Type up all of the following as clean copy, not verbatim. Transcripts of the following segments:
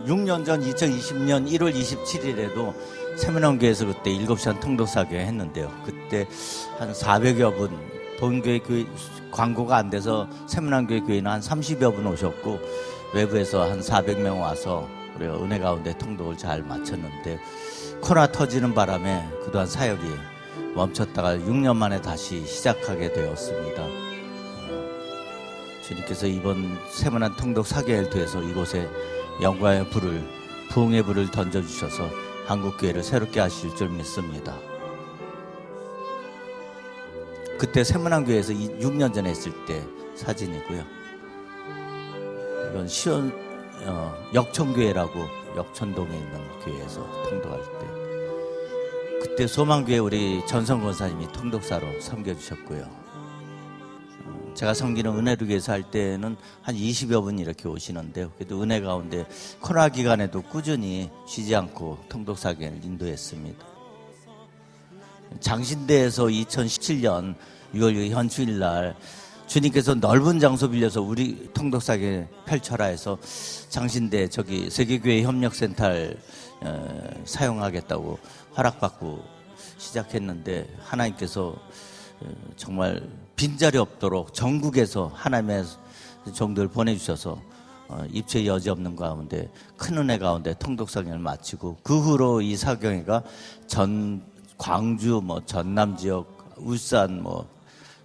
6년 전 2020년 1월 27일에도 세문안교회에서 그때 7시간 통독사교 했는데요. 그때 한 400여 분, 본교회 교회 광고가 안 돼서 세문안교회 교회는 한 30여 분 오셨고, 외부에서 한 400명 와서 우리가 은혜 가운데 통독을 잘 마쳤는데, 코로나 터지는 바람에 그동안 사역이 멈췄다가 6년 만에 다시 시작하게 되었습니다. 주님께서 이번 세문안 통독 사계회를 통해서 이곳에 영광의 불을, 부흥의 불을 던져주셔서 한국교회를 새롭게 하실 줄 믿습니다. 그때 세문안교회에서 6년 전에 했을 때 사진이고요. 이건 시원 역천교회라고 역천동에 있는 교회에서 통독할 때, 그때 소망교회 우리 전성 권사님이 통독사로 섬겨주셨고요. 제가 섬기는 은혜루교에서 할 때는 한 20여 분 이렇게 오시는데요. 그래도 은혜 가운데 코로나 기간에도 꾸준히 쉬지 않고 통독사교회를 인도했습니다. 장신대에서 2017년 6월 6일 현주일날 주님께서 넓은 장소 빌려서 우리 통독사교회 펼쳐라 해서 장신대 저기 세계교회 협력센터를 사용하겠다고 허락받고 시작했는데, 하나님께서 정말 빈자리 없도록 전국에서 하나님의 종들을 보내주셔서 입체 여지 없는 가운데 큰 은혜 가운데 통독사교회를 마치고, 그 후로 이 사교회가 광주, 전남 지역, 울산,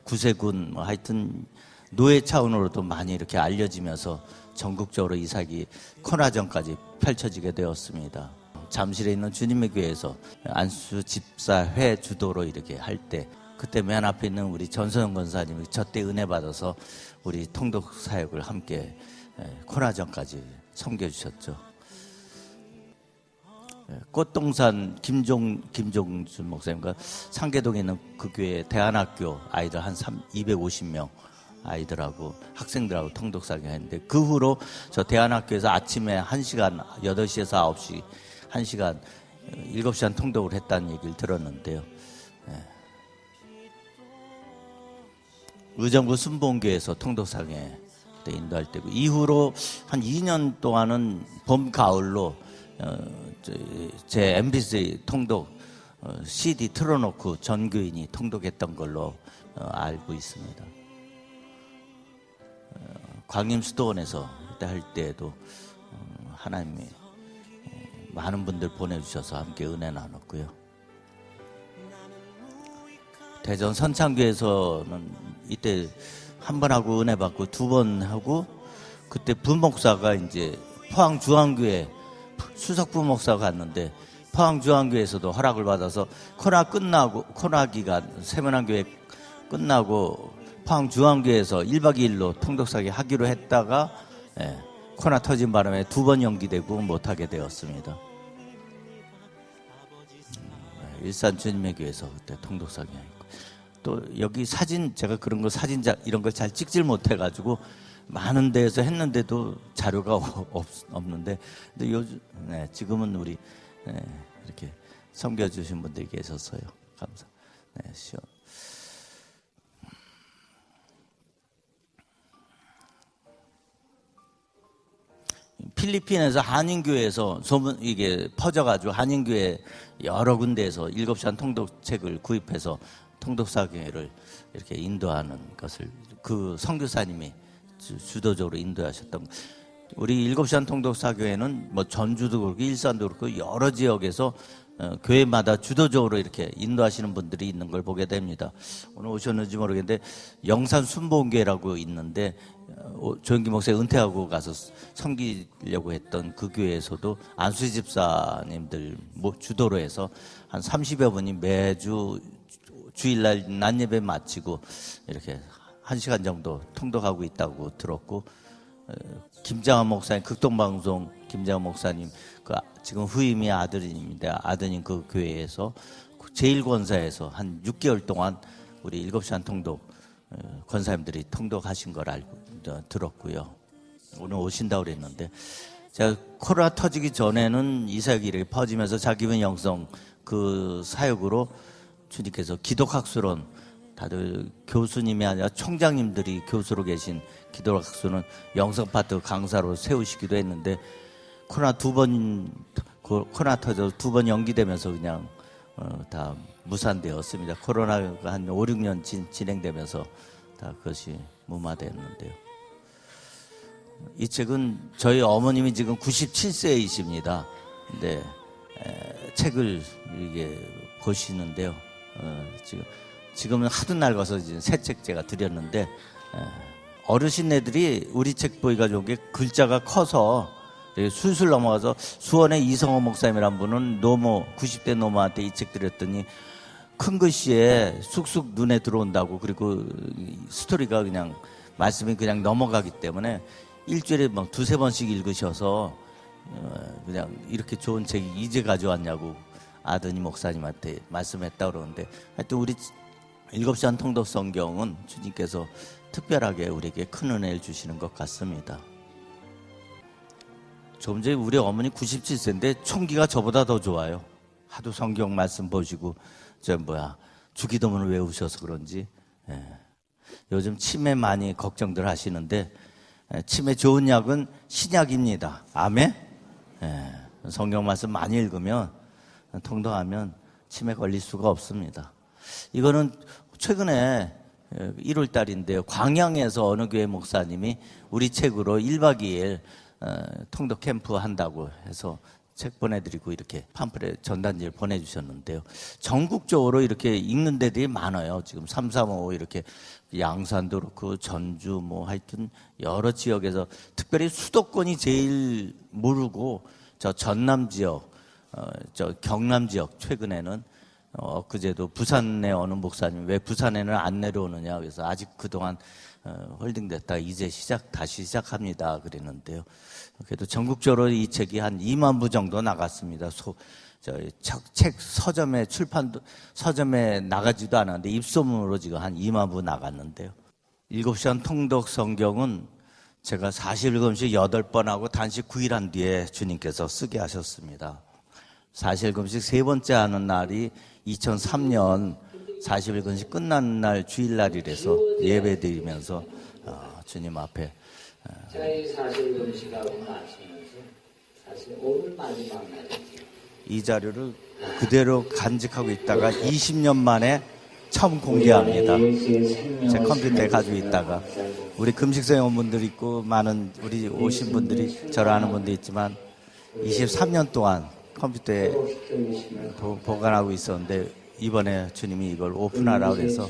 구세군, 하여튼 노예 차원으로도 많이 이렇게 알려지면서 전국적으로 이 사역이 코로나 전까지 펼쳐지게 되었습니다. 잠실에 있는 주님의 교회에서 안수 집사회 주도로 이렇게 할 때, 그때 맨 앞에 있는 우리 전선영 권사님이 저때 은혜 받아서 우리 통독 사역을 함께 코로나 전까지 섬겨주셨죠. 꽃동산 김종준 목사님과 상계동에 있는 그 교회 대안학교 아이들 한 250명 아이들하고 학생들하고 통독사교 했는데, 그 후로 저 대안학교에서 아침에 1시간 8시에서 9시 1시간 7시간 통독을 했다는 얘기를 들었는데요. 의정부 순복음교회에서 통독사교회 인도할 때고, 이후로 한 2년 동안은 봄 가을로 제 MBC 통독 CD 틀어놓고 전교인이 통독했던 걸로 알고 있습니다. 광림수도원에서 그때 할 때에도 하나님이 많은 분들 보내주셔서 함께 은혜 나눴고요. 대전 선창교에서는 이때 한 번 하고 은혜 받고 2번 하고, 그때 부목사가 이제 포항중앙교회 수석 부목사가 갔는데, 포항중앙교회에서도 허락을 받아서 코로나 기간 세문안교회 끝나고 포항중앙교회에서 1박 2일로 통독사기 하기로 했다가 코로나 터진 바람에 2번 연기되고 못하게 되었습니다. 일산 주님의 교회에서 그때 통독사기 했고, 또 여기 사진, 제가 그런 거 이런 걸 잘 찍질 못해가지고 많은 데에서 했는데도 자료가 없는데, 근데 요즘 지금은 우리 이렇게 섬겨주신 분들이 계셔서요. 감사. 필리핀에서 한인교회에서 소문 이게 퍼져가지고 한인교회 여러 군데에서 7시간 통독책을 구입해서 통독사교회를 이렇게 인도하는 것을 그 선교사님이 주도적으로 인도하셨던, 우리 7시간 통독사교회는 전주도 그렇고 일산도 그렇고 여러 지역에서 교회마다 주도적으로 이렇게 인도하시는 분들이 있는 걸 보게 됩니다. 오늘 오셨는지 모르겠는데 영산 순복음교회라고 있는데, 조영기 목사님 은퇴하고 가서 섬기려고 했던 그 교회에서도 안수 집사님들 주도로 해서 한 30여 분이 매주 주일날 낮 예배 마치고 이렇게 1시간 정도 통독하고 있다고 들었고, 김장한 목사님, 극동방송 김장한 목사님, 지금 후임이 아드님인데 아드님 그 교회에서 제1권사에서 한 6개월 동안 우리 7시간 통독 권사님들이 통독하신 걸 들었고요. 오늘 오신다고 그랬는데, 제가 코로나 터지기 전에는 이 사역이 이렇게 퍼지면서 자기분 영성 그 사역으로 주님께서 기독학술원, 다들 교수님이 아니라 총장님들이 교수로 계신 기독학술원 영성 파트 강사로 세우시기도 했는데, 코로나 터져 2번 연기되면서 그냥 다 무산되었습니다. 코로나가 한 5, 6년 진행되면서 다 그것이 무마됐는데요. 이 책은 저희 어머님이 지금 97세이십니다. 근데 책을 이게 보시는데요. 지금은 하도 낡아서 이제 새 책 제가 드렸는데 어르신네들이 우리 책 보기가 게 글자가 커서 술술 넘어가서 수원의 이성호 목사님이란 분은 90대 노모한테 이 책 드렸더니 큰 글씨에 쑥쑥 눈에 들어온다고, 그리고 스토리가 그냥 말씀이 그냥 넘어가기 때문에 일주일에 막 2-3번씩 읽으셔서 그냥 이렇게 좋은 책이 이제 가져왔냐고 아드니 목사님한테 말씀했다 그러는데, 하여튼 우리 7시간 통독 성경은 주님께서 특별하게 우리에게 큰 은혜를 주시는 것 같습니다. 조금 전에 우리 어머니 97세인데 총기가 저보다 더 좋아요. 하도 성경 말씀 보시고 주기도문을 외우셔서 그런지. 요즘 치매 많이 걱정들 하시는데 치매 좋은 약은 신약입니다. 아멘. 성경 말씀 많이 읽으면 통독하면 치매 걸릴 수가 없습니다. 이거는 최근에 1월 달인데요. 광양에서 어느 교회 목사님이 우리 책으로 1박 2일 통독 캠프 한다고 해서 책 보내드리고 이렇게 팜플렛 전단지를 보내주셨는데요. 전국적으로 이렇게 읽는 데들이 많아요. 지금 335 이렇게 양산도 그렇고 전주 하여튼 여러 지역에서 특별히 수도권이 제일 모르고 저 전남 지역, 저 경남 지역 최근에는 그제도 부산에 어느 목사님 왜 부산에는 안 내려오느냐 그래서 아직 그동안 홀딩됐다 이제 다시 시작합니다 그랬는데요. 그래도 전국적으로 이 책이 한 2만 부 정도 나갔습니다. 책 서점에 나가지도 않았는데 입소문으로 지금 한 2만 부 나갔는데요. 7시간 통독 성경은 제가 40일금씩 8번 하고 단식 9일 한 뒤에 주님께서 쓰게 하셨습니다. 40일금씩 3번째 하는 날이 2003년 40일금씩 끝나는 날 주일날이라서 예배 드리면서 주님 앞에 저희 40일금씩하고 마치면서 사실 오늘 마지막 날이죠. 이 자료를 그대로 간직하고 있다가 20년 만에 처음 공개합니다. 제 컴퓨터에 가지고 있다가 우리 금식생원분들 있고 많은 우리 오신 분들이 저를 아는 분도 있지만 23년 동안 컴퓨터에 보관하고 있었는데 이번에 주님이 이걸 오픈하라고 해서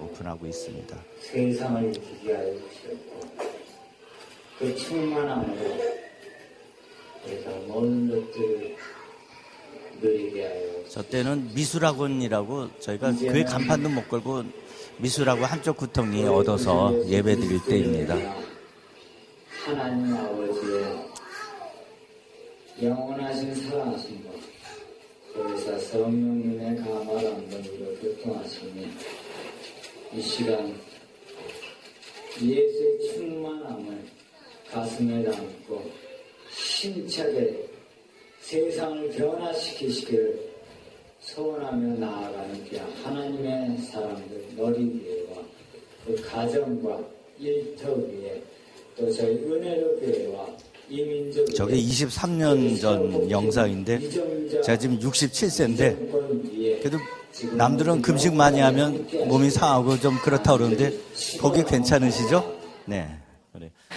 오픈하고 있습니다. 세상을 기게 하여 주셨고 그 충만함으로 그래서 모든 것들을 누리게 하여 저 때는 미술학원이라고 저희가 교회 간판도 못 걸고 미술학원 한쪽 구덩이에 얻어서 예배 드릴 때입니다. 하나님 아버지의 영원하신 사랑하신 것 그래서 성령님의 감화한 분으로 교통하시니 이 시간 예수의 충만함을 가슴에 담고 힘차게 세상을 변화시키시기를 소원하며 나아가는 귀한 하나님의 사람들 너리교회와 그 가정과 일터교회 또 저희 은혜로 교회와 이민족 저게 23년 전 영상인데 제가 지금 67세인데 그래도 남들은 금식 많이 하면 몸이 상하고 좀 그렇다 그러는데 거기 괜찮으시죠? 네.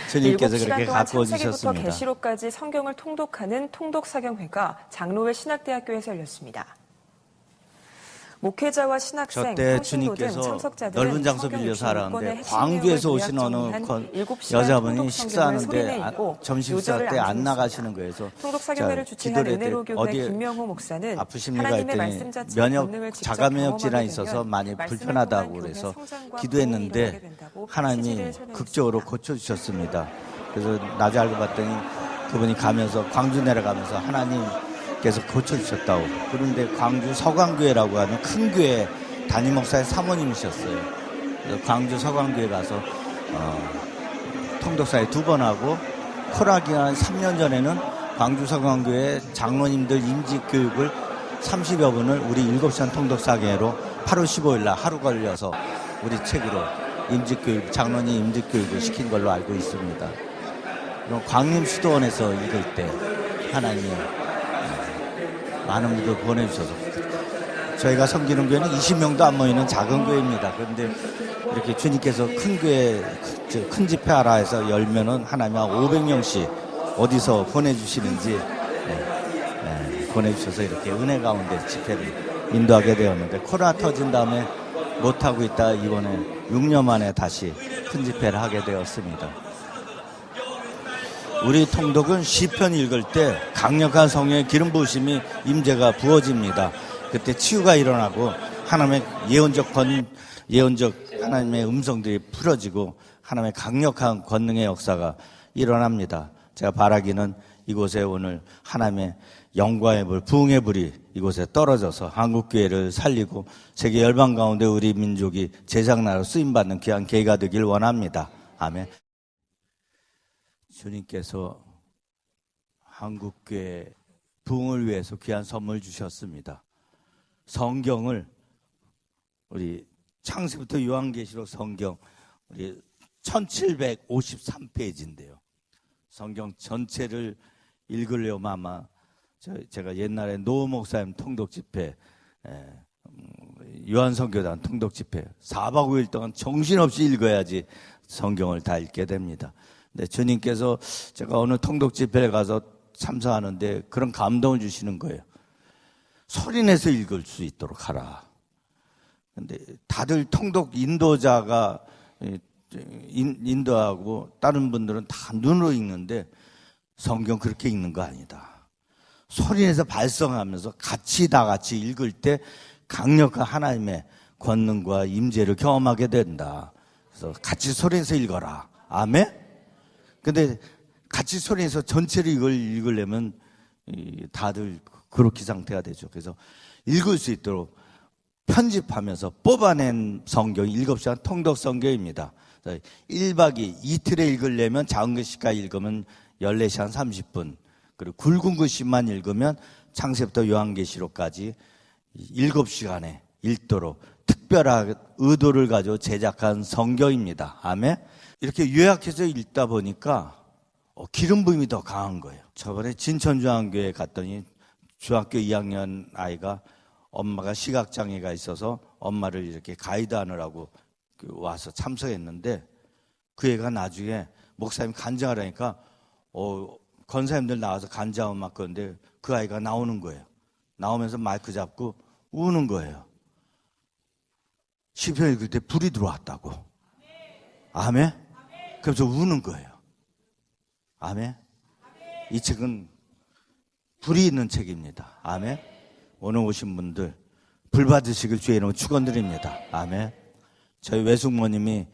주님께서 그렇게 가꾸어 주셨습니다. 창세기부터 계시록까지 성경을 통독하는 통독사경회가 장로회 신학대학교에서 열렸습니다. 목회자와 신학생, 저때 평신도 등 주님께서 참석자들은 넓은 장소 성경 빌려서 하라는데 핵심 광주에서 내용을 오신 어느 요약 여자분이 통독 식사하는데 성경을 소리내 점심 식사 때 안 나가시는 거예요. 그래서 통독사경회를 주최한 은혜로교회 김명호 목사는 아프십니까 하나님의 했더니 말씀 자체의 권능을 직접 자가면역 질환이 경험하게 있어서 되면 많이 말씀을 불편하다고 통한 그래서 교회 성장과 기도했는데 부흥이 일어나게 하나님이 된다고 취지를 극적으로 설명했습니다. 고쳐주셨습니다. 그래서 낮에 알고 봤더니 그분이 가면서 광주 내려가면서 하나님께서 고쳐주셨다고. 그런데 광주 서강교회라고 하는 큰 교회 담임 목사의 사모님이셨어요. 그래서 광주 서강교회 가서 통독사에 2번 하고 코로나 기간 3년 전에는 광주 서강교회 장로님들 임직 교육을 30여 분을 우리 7시간 통독사계로 8월 15일 날 하루 걸려서 우리 책으로 임직교육, 장로님 임직교육을 시킨 걸로 알고 있습니다. 그럼 광림수도원에서 읽을 때 하나님이 많은 분들 보내주셔서 저희가 섬기는 교회는 20명도 안 모이는 작은 교회입니다. 그런데 이렇게 주님께서 큰 교회, 큰 집회하라 해서 열면은 하나님 한 500명씩 어디서 보내주시는지 보내주셔서 이렇게 은혜 가운데 집회를 인도하게 되었는데, 코로나 터진 다음에 못하고 있다 이번에 6년 만에 다시 큰 집회를 하게 되었습니다. 우리 통독은 시편 읽을 때 강력한 성령의 기름 부으심이 임재가 부어집니다. 그때 치유가 일어나고 하나님의 예언적 하나님의 음성들이 풀어지고 하나님의 강력한 권능의 역사가 일어납니다. 제가 바라기는 이곳에 오늘 하나님의 영광의 불, 부흥의 불이 이곳에 떨어져서 한국교회를 살리고 세계 열방 가운데 우리 민족이 제장나라로 쓰임받는 귀한 계기가 되길 원합니다. 아멘. 주님께서 한국교회 부흥을 위해서 귀한 선물 주셨습니다. 성경을 우리 창세부터 요한계시록 성경 우리 1753페이지인데요. 성경 전체를 읽으려면 아마 제가 옛날에 노 목사님 통독집회, 요한성교단 통독집회 4박 5일 동안 정신없이 읽어야지 성경을 다 읽게 됩니다. 근데 주님께서 제가 어느 통독집회에 가서 참석하는데 그런 감동을 주시는 거예요. 소리내서 읽을 수 있도록 하라. 근데 다들 통독 인도자가 인도하고 다른 분들은 다 눈으로 읽는데 성경 그렇게 읽는 거 아니다. 소리내서 발성하면서 다 같이 읽을 때 강력한 하나님의 권능과 임재를 경험하게 된다. 그래서 같이 소리내서 읽어라. 아멘? 근데 같이 소리내서 전체를 읽으려면 다들 그렇게 상태가 되죠. 그래서 읽을 수 있도록 편집하면서 뽑아낸 성경이 7시간 통독 성경입니다. 1박 2일 이틀에 읽으려면 작은 글씨까지 읽으면 14시간 30분, 그리고 굵은 글씨만 읽으면 창세부터 요한계시록까지 7시간에 읽도록 특별한 의도를 가지고 제작한 성경입니다. 아멘. 이렇게 요약해서 읽다 보니까 기름 부음이 더 강한 거예요. 저번에 진천중앙교회 갔더니 중학교 2학년 아이가 엄마가 시각장애가 있어서 엄마를 이렇게 가이드하느라고 와서 참석했는데 그 애가 나중에 목사님 간증하라니까 권사님들 나와서 간증하면 막 그런데 그 아이가 나오는 거예요. 나오면서 마이크 잡고 우는 거예요. 시편 읽을 때 불이 들어왔다고. 아멘? 그래서 우는 거예요. 아멘? 이 책은 불이 있는 책입니다. 아멘? 오늘 오신 분들 불 받으시길 주의 이름으로 축원드립니다. 아멘. 저희 외숙모님이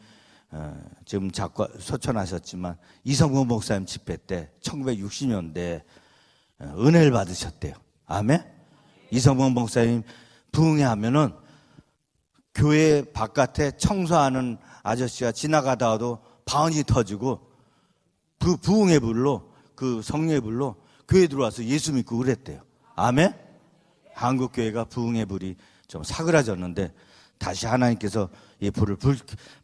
지금 소천하셨지만 이성근 목사님 집회 때 1960년대에 은혜를 받으셨대요. 아멘. 이성근 목사님 부흥회 하면은 교회 바깥에 청소하는 아저씨가 지나가다가도 방언이 터지고 그 부흥의 불로, 그 성령의 불로 교회에 들어와서 예수 믿고 그랬대요. 아멘. 한국교회가 부흥의 불이 좀 사그라졌는데 다시 하나님께서 이 불을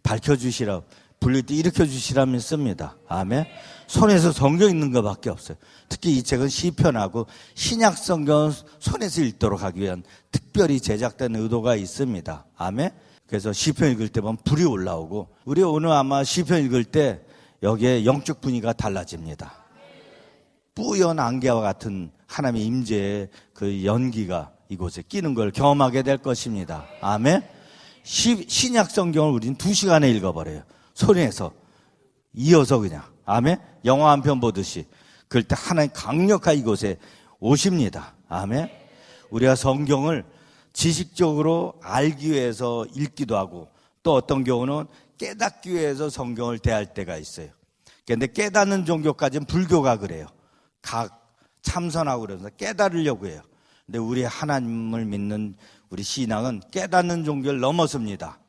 밝혀주시라, 불릴 때 일으켜주시라 믿습니다. 아멘. 손에서 성경 읽는 것밖에 없어요. 특히 이 책은 시편하고 신약 성경은 손에서 읽도록 하기 위한 특별히 제작된 의도가 있습니다. 아멘. 그래서 시편 읽을 때 보면 불이 올라오고, 우리 오늘 아마 시편 읽을 때 여기에 영적 분위기가 달라집니다. 뿌연 안개와 같은 하나님의 임재의 그 연기가 이곳에 끼는 걸 경험하게 될 것입니다. 아멘. 신약 성경을 우리는 2시간에 읽어버려요. 소리내서 이어서 그냥. 아멘. 영화 한 편 보듯이. 그럴 때 하나님 강력한 이곳에 오십니다. 아멘. 우리가 성경을 지식적으로 알기 위해서 읽기도 하고, 또 어떤 경우는 깨닫기 위해서 성경을 대할 때가 있어요. 그런데 깨닫는 종교까지는 불교가 그래요. 각 참선하고 그러면서 깨달으려고 해요. 근데 우리 하나님을 믿는 우리 신앙은 깨닫는 종교를 넘어섭니다.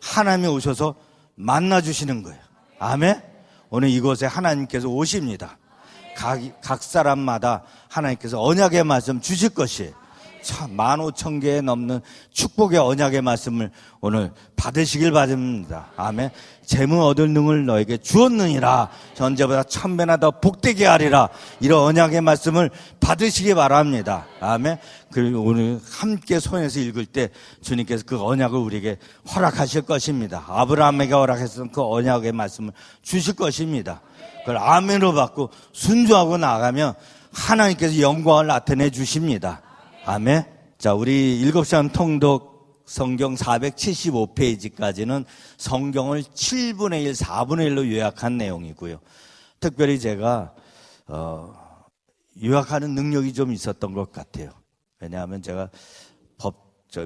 하나님이 오셔서 만나주시는 거예요. 아멘. 오늘 이곳에 하나님께서 오십니다. 각 사람마다 하나님께서 언약의 말씀 주실 것이에요. 15,000개에 넘는 축복의 언약의 말씀을 오늘 받으시길 바랍니다. 아멘. 재물 얻을 능을 너에게 주었느니라. 전제보다 1000배나 더 복되게 하리라. 이런 언약의 말씀을 받으시기 바랍니다. 아멘. 그리고 오늘 함께 손에서 읽을 때 주님께서 그 언약을 우리에게 허락하실 것입니다. 아브라함에게 허락했던 그 언약의 말씀을 주실 것입니다. 그걸 아멘으로 받고 순종하고 나가면 하나님께서 영광을 나타내 주십니다. 아멘. 자, 우리 7시간 통독 성경 475페이지까지는 성경을 7분의 1, 4분의 1로 요약한 내용이고요. 특별히 제가 요약하는 능력이 좀 있었던 것 같아요. 왜냐하면 제가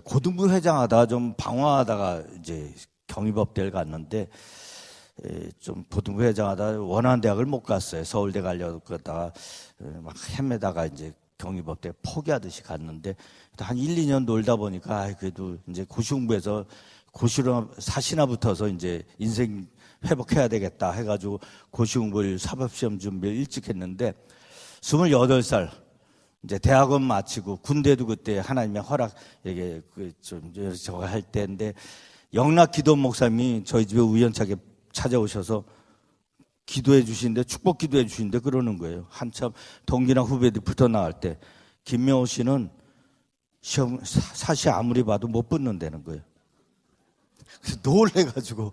고등부 회장하다가 좀 방황하다가 이제 경희법대를 갔는데 좀 고등부 회장하다가 원하는 대학을 못 갔어요. 서울대 가려고 그러다가 막 헤매다가 이제 경희법대 포기하듯이 갔는데 한 1, 2년 놀다 보니까 그래도 이제 고시공부해서 고시로 사시나 붙어서 이제 인생 회복해야 되겠다 해가지고 고시공부를 사법시험 준비를 일찍 했는데 28살 이제 대학원 마치고 군대도 그때 하나님의 허락 이게 좀 저거 할 때인데 영락 기도 목사님이 저희 집에 우연찮게 찾아오셔서 기도해 주시는데 축복 기도해 주시는데 그러는 거예요. 한참 동기나 후배들이 붙어 나갈 때 김명호 씨는 시험 사시 아무리 봐도 못 붙는다는 거예요. 그래서 놀래가지고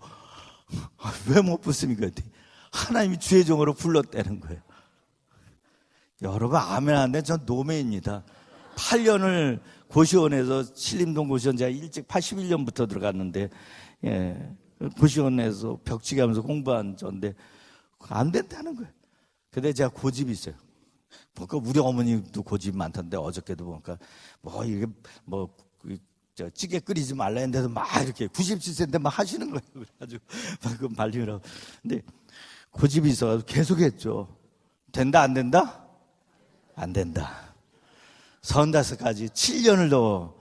왜 못 붙습니까? 하나님이 주의 종으로 불렀다는 거예요. 여러분 아멘 안 돼? 전 노매입니다. 8년을 고시원에서 신림동 고시원 제가 일찍 81년부터 들어갔는데 고시원에서 벽치기 하면서 공부한 전데 안 된다는 거예요. 근데 제가 고집이 있어요. 보니까 우리 어머니도 고집이 많던데 어저께도 보니까 이게 찌개 끓이지 말라 했는데도 막 이렇게 97세인데 막 하시는 거예요. 그래가지고 막 말리라고. 근데 고집이 있어가지고 계속 했죠. 된다 안 된다? 안 된다. 35까지 7년을 더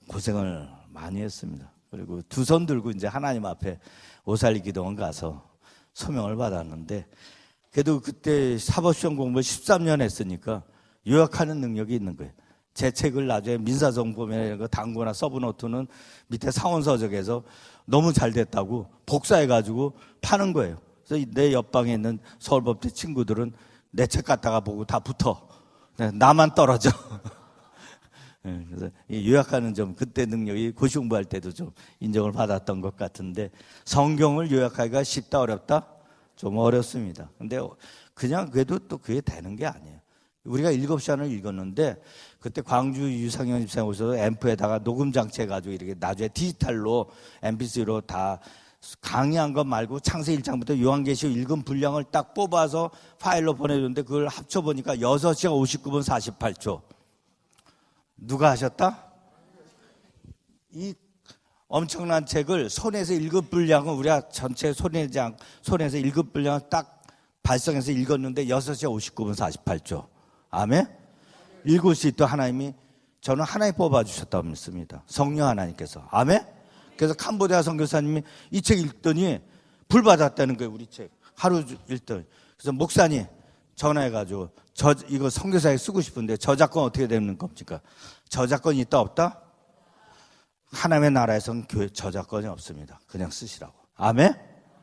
고생을 많이 했습니다. 그리고 두 손 들고 이제 하나님 앞에 오살리 기도원 가서 소명을 받았는데 그래도 그때 사법시험 공부를 13년 했으니까 요약하는 능력이 있는 거예요. 제 책을 나중에 민사정보면 당구나 서브노트는 밑에 상원서적에서 너무 잘 됐다고 복사해가지고 파는 거예요. 그래서 내 옆방에 있는 서울법대 친구들은 내 책 갖다가 보고 다 붙어. 나만 떨어져. 그래서 요약하는 점 그때 능력이 고시 공부할 때도 좀 인정을 받았던 것 같은데 성경을 요약하기가 쉽다 어렵다? 좀 어렵습니다. 근데 그냥 그래도 또 그게 되는 게 아니에요. 우리가 7시간을 읽었는데 그때 광주 유상현 집사님 오셔서 앰프에다가 녹음 장치 해가지고 이렇게 나중에 디지털로 MP3로 다 강의한 것 말고 창세기 1장부터 요한계시록 읽은 분량을 딱 뽑아서 파일로 보내줬는데 그걸 합쳐보니까 6시간 59분 48초. 누가 하셨다? 이 엄청난 책을 손에서 읽은 분량은 우리가 전체 손에서 읽은 분량을 딱 발성해서 읽었는데 6시간 59분 48초. 아멘? 읽을 수 있도록 하나님이 저는 하나님 뽑아주셨다고 믿습니다. 성령 하나님께서. 아멘? 그래서 캄보디아 선교사님이 이 책 읽더니 불 받았다는 거예요. 우리 책. 하루 읽더니. 그래서 목사님 전화해가지고 이거 선교사에 쓰고 싶은데 저작권 어떻게 되는 겁니까? 저작권이 있다 없다? 하나님의 나라에서는 교회 저작권이 없습니다. 그냥 쓰시라고. 아멘?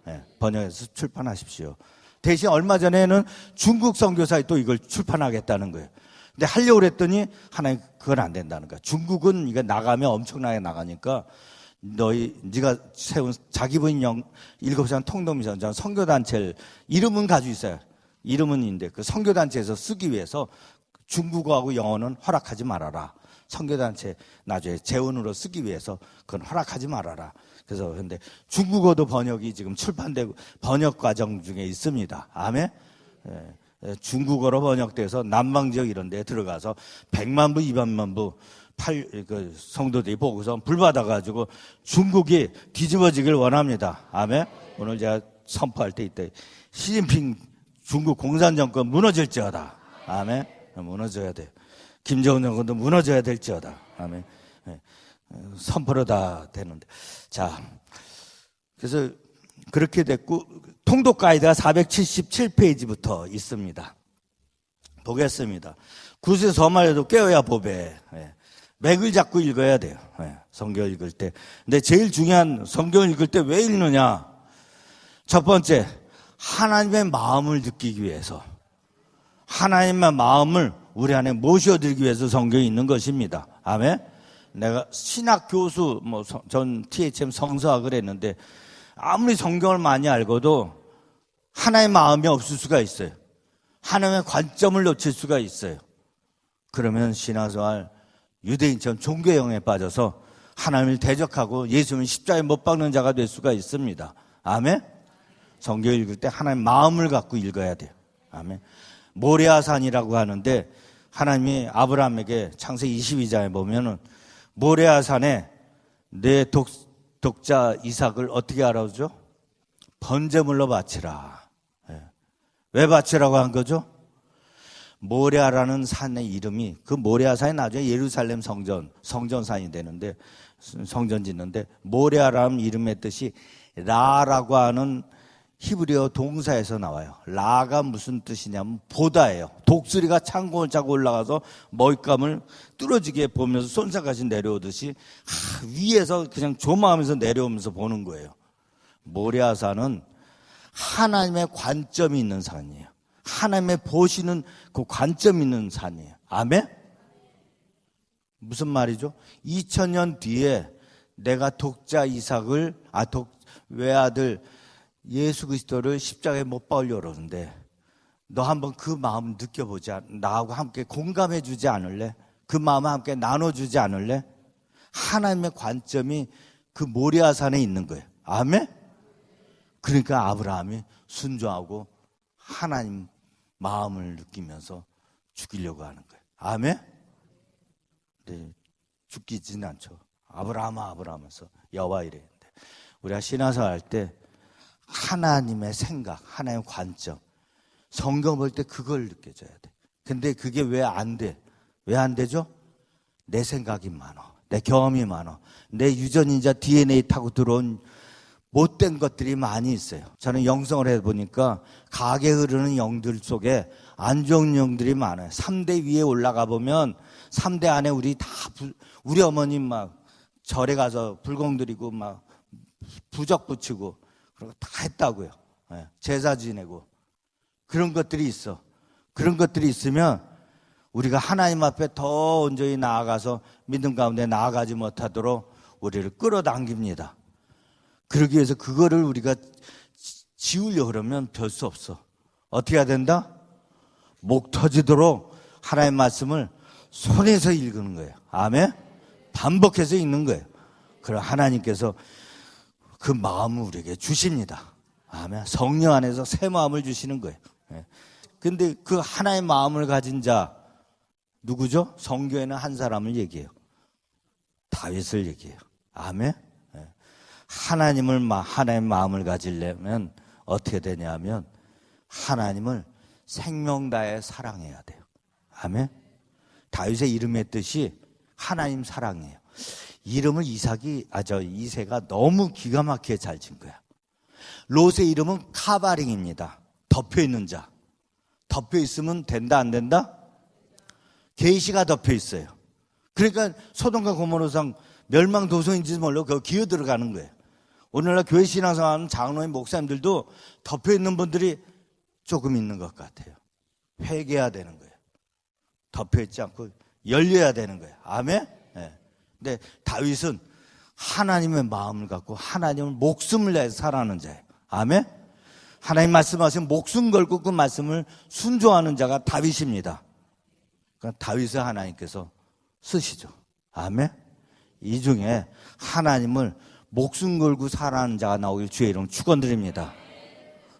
네, 번역해서 출판하십시오. 대신 얼마 전에는 중국 선교사에 또 이걸 출판하겠다는 거예요. 근데 하려고 그랬더니 하나님 그건 안 된다는 거야. 중국은 이거 나가면 엄청나게 나가니까 네가 세운 자기 부인 7시간 통독미션 선교단체를 이름은 가지고 있어요. 이름은 있는데 그 선교단체에서 쓰기 위해서 중국어하고 영어는 허락하지 말아라. 선교단체 나중에 재원으로 쓰기 위해서 그건 허락하지 말아라. 그래서 근데 중국어도 번역이 지금 출판되고 번역 과정 중에 있습니다. 아멘. 중국어로 번역돼서 남방 지역 이런 데 들어가서 100만 부, 200만 부 성도들이 보고서 불 받아가지고 중국이 뒤집어지길 원합니다. 아멘. 오늘 제가 선포할 때 이때 시진핑 중국 공산정권 무너질지어다. 아멘. 무너져야 돼. 김정은 정권도 무너져야 될지어다. 아멘. 선포로 다 되는데. 자, 그래서 그렇게 됐고 통독 가이드가 477페이지부터 있습니다. 보겠습니다. 구세 서말에도 깨어야 보배. 맥을 잡고 읽어야 돼요. 성경 읽을 때. 근데 제일 중요한 성경 읽을 때 왜 읽느냐? 첫 번째, 하나님의 마음을 느끼기 위해서. 하나님의 마음을 우리 안에 모셔들기 위해서 성경이 있는 것입니다. 아멘? 내가 신학 교수, 전 THM 성서학을 했는데 아무리 성경을 많이 알고도 하나님의 마음이 없을 수가 있어요. 하나님의 관점을 놓칠 수가 있어요. 그러면 신앙생활 유대인처럼 종교형에 빠져서 하나님을 대적하고 예수님을 십자가에 못 박는 자가 될 수가 있습니다. 아멘? 성경 읽을 때 하나님의 마음을 갖고 읽어야 돼요. 아멘. 모레아산이라고 하는데 하나님이 아브라함에게 창세기 22장에 보면은 모레아산에 내 독자 이삭을 어떻게 알아주죠? 번제물로 바치라. 왜 바치라고 한 거죠? 모레아라는 산의 이름이, 그 모레아산이 나중에 예루살렘 성전산이 되는데, 성전 짓는데, 모레아라는 이름의 뜻이 라라고 하는 히브리어 동사에서 나와요. 라가 무슨 뜻이냐면 보다예요. 독수리가 창공을 차고 올라가서 먹잇감을 뚫어지게 보면서 손살같이 내려오듯이 위에서 그냥 조마하면서 내려오면서 보는 거예요. 모레아산은 하나님의 관점이 있는 산이에요. 하나님의 보시는 그 관점 있는 산이에요. 아멘? 무슨 말이죠? 2000년 뒤에 내가 독자 이삭을, 외아들 예수 그리스도를 십자가에 못 박으려고 그러는데 너 한번 그 마음 느껴보지, 나하고 함께 공감해 주지 않을래? 그 마음을 함께 나눠주지 않을래? 하나님의 관점이 그 모리아산에 있는 거예요. 아멘? 그러니까 아브라함이 순종하고 하나님 마음을 느끼면서 죽이려고 하는 거예요. 아멘? 네, 죽이지는 않죠. 아브라함아 하면서 여호와 이랬는데, 우리가 신앙생활 할 때 하나님의 생각, 하나님의 관점, 성경 볼 때 그걸 느껴져야 돼. 근데 그게 왜 안 돼? 왜 안 되죠? 내 생각이 많아, 내 경험이 많아, 내 유전인자 DNA 타고 들어온 못된 것들이 많이 있어요. 저는 영성을 해보니까 가게 흐르는 영들 속에 안 좋은 영들이 많아요. 3대 위에 올라가 보면 3대 안에 우리 어머님 막 절에 가서 불공 드리고 막 부적 붙이고 그런 거 다 했다고요. 제사 지내고 그런 것들이 있어. 그런 것들이 있으면 우리가 하나님 앞에 더 온전히 나아가서 믿음 가운데 나아가지 못하도록 우리를 끌어당깁니다. 그러기 위해서 그거를 우리가 지우려고 그러면 별 수 없어. 어떻게 해야 된다? 목 터지도록 하나님의 말씀을 손에서 읽는 거예요. 아멘? 반복해서 읽는 거예요. 그럼 하나님께서 그 마음을 우리에게 주십니다. 아멘. 성령 안에서 새 마음을 주시는 거예요. 근데 그 하나의 마음을 가진 자 누구죠? 성경에는 한 사람을 얘기해요. 다윗을 얘기해요. 아멘. 하나님의 마음을 가지려면 어떻게 되냐면 하나님을 생명 다해 사랑해야 돼요. 아멘. 다윗의 이름의 뜻이 하나님 사랑이에요. 이름을 이세가 너무 기가 막히게 잘 진 거야. 롯의 이름은 카바링입니다. 덮여있는 자. 덮여있으면 된다 안 된다? 계시가 덮여있어요. 그러니까 소돔과 고모라상 멸망도성인지 몰라도 그거 기어 들어가는 거예요. 오늘날 교회 신앙생활하는 장로님 목사님들도 덮여있는 분들이 조금 있는 것 같아요. 회개해야 되는 거예요. 덮여있지 않고 열려야 되는 거예요. 아멘? 네. 근데 다윗은 하나님의 마음을 갖고 하나님을 목숨을 내서 살아가는 자예요. 아멘? 하나님 말씀하시면 목숨 걸고 그 말씀을 순종하는 자가 다윗입니다. 그러니까 다윗을 하나님께서 쓰시죠. 아멘? 이 중에 하나님을 목숨 걸고 살아가는 자가 나오길 주의 이름 축원드립니다.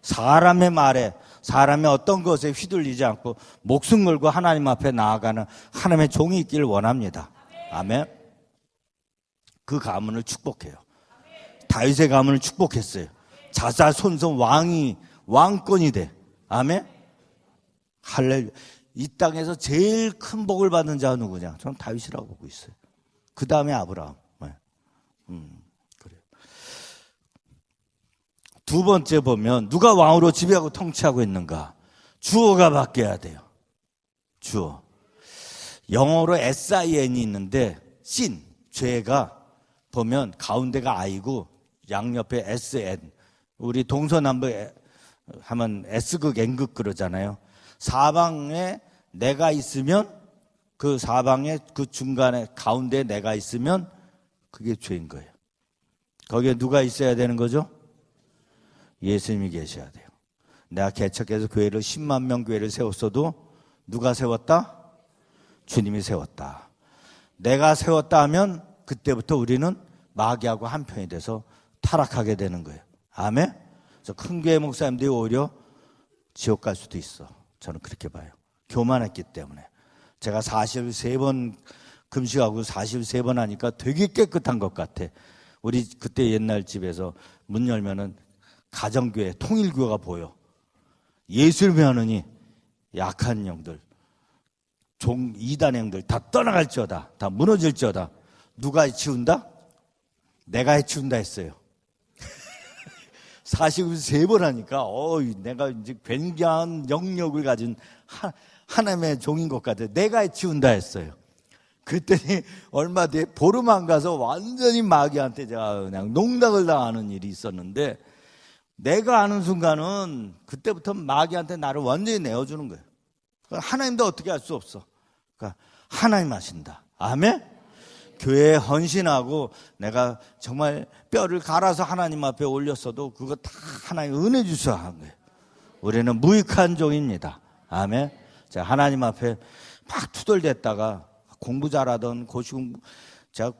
사람의 말에, 사람의 어떤 것에 휘둘리지 않고 목숨 걸고 하나님 앞에 나아가는 하나님의 종이 있기를 원합니다. 아멘. 그 가문을 축복해요. 다윗의 가문을 축복했어요. 자자손손 왕권이 돼. 아멘. 할렐루야. 이 땅에서 제일 큰 복을 받는 자가 누구냐? 저는 다윗이라고 보고 있어요. 그 다음에 아브라함. 그래요. 두 번째 보면 누가 왕으로 지배하고 통치하고 있는가? 주어가 바뀌어야 돼요. 주어. 영어로 SIN이 있는데 씬, 죄가 보면 가운데가 I고 양옆에 SN. 우리 동서남북 하면 S극, N극 그러잖아요. 사방에 내가 있으면 그 사방에 그 중간에 가운데에 내가 있으면 그게 죄인 거예요. 거기에 누가 있어야 되는 거죠? 예수님이 계셔야 돼요. 내가 개척해서 교회를 10만 명 교회를 세웠어도 누가 세웠다? 주님이 세웠다. 내가 세웠다 하면 그때부터 우리는 마귀하고 한편이 돼서 타락하게 되는 거예요. 아멘? 그래서 큰 교회 목사님들이 오히려 지옥 갈 수도 있어. 저는 그렇게 봐요. 교만했기 때문에. 제가 43번 금식하고 43번 하니까 되게 깨끗한 것 같아. 우리 그때 옛날 집에서 문 열면은 가정교회, 통일교회가 보여. 예수를 하느니 약한 영들, 이단의 영들 다 떠나갈지어다. 다 무너질지어다. 누가 해치운다? 내가 해치운다 했어요. 43번 하니까 내가 이제 굉장한 영역을 가진 하나님의 종인 것 같아요. 내가 해치운다 했어요. 그랬더니 얼마 뒤에 보름 안 가서 완전히 마귀한테 제가 그냥 농락을 당하는 일이 있었는데, 내가 아는 순간은 그때부터 마귀한테 나를 완전히 내어주는 거예요. 하나님도 어떻게 할 수 없어. 그러니까 하나님 하신다. 아멘? 교회에 헌신하고 내가 정말 뼈를 갈아서 하나님 앞에 올렸어도 그거 다 하나님 은혜 주셔야 하는 거예요. 우리는 무익한 종입니다. 아멘? 자, 하나님 앞에 막 투덜댔다가 공부 잘하던 고시공부, 제가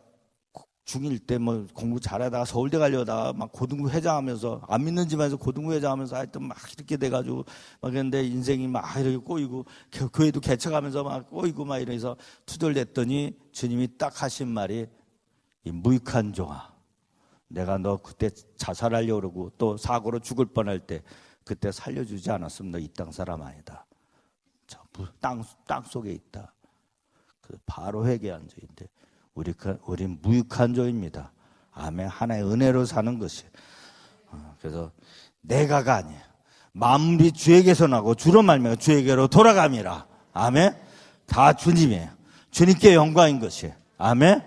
중1 때 뭐 공부 잘하다가 서울대 가려다가 막 고등부 회장하면서, 안 믿는 집안에서 고등부 회장하면서 하여튼 막 이렇게 돼가지고 막 그런데 인생이 막 이렇게 꼬이고 교회도 개척하면서 막 꼬이고 막 이러면서 투덜댔더니 주님이 딱 하신 말이, 이 무익한 종아, 내가 너 그때 자살하려고 그러고 또 사고로 죽을 뻔할 때 그때 살려주지 않았으면 너 이 땅 사람 아니다. 저 땅 속에 있다. 바로 회개한 자인데 우린 무익한 자입니다. 아멘. 하나의 은혜로 사는 것이. 그래서 내가가 아니에요. 만물이 주에게서 나고 주로 말미암아 주에게로 돌아감이라. 아멘. 다 주님이에요. 주님께 영광인 것이. 아멘.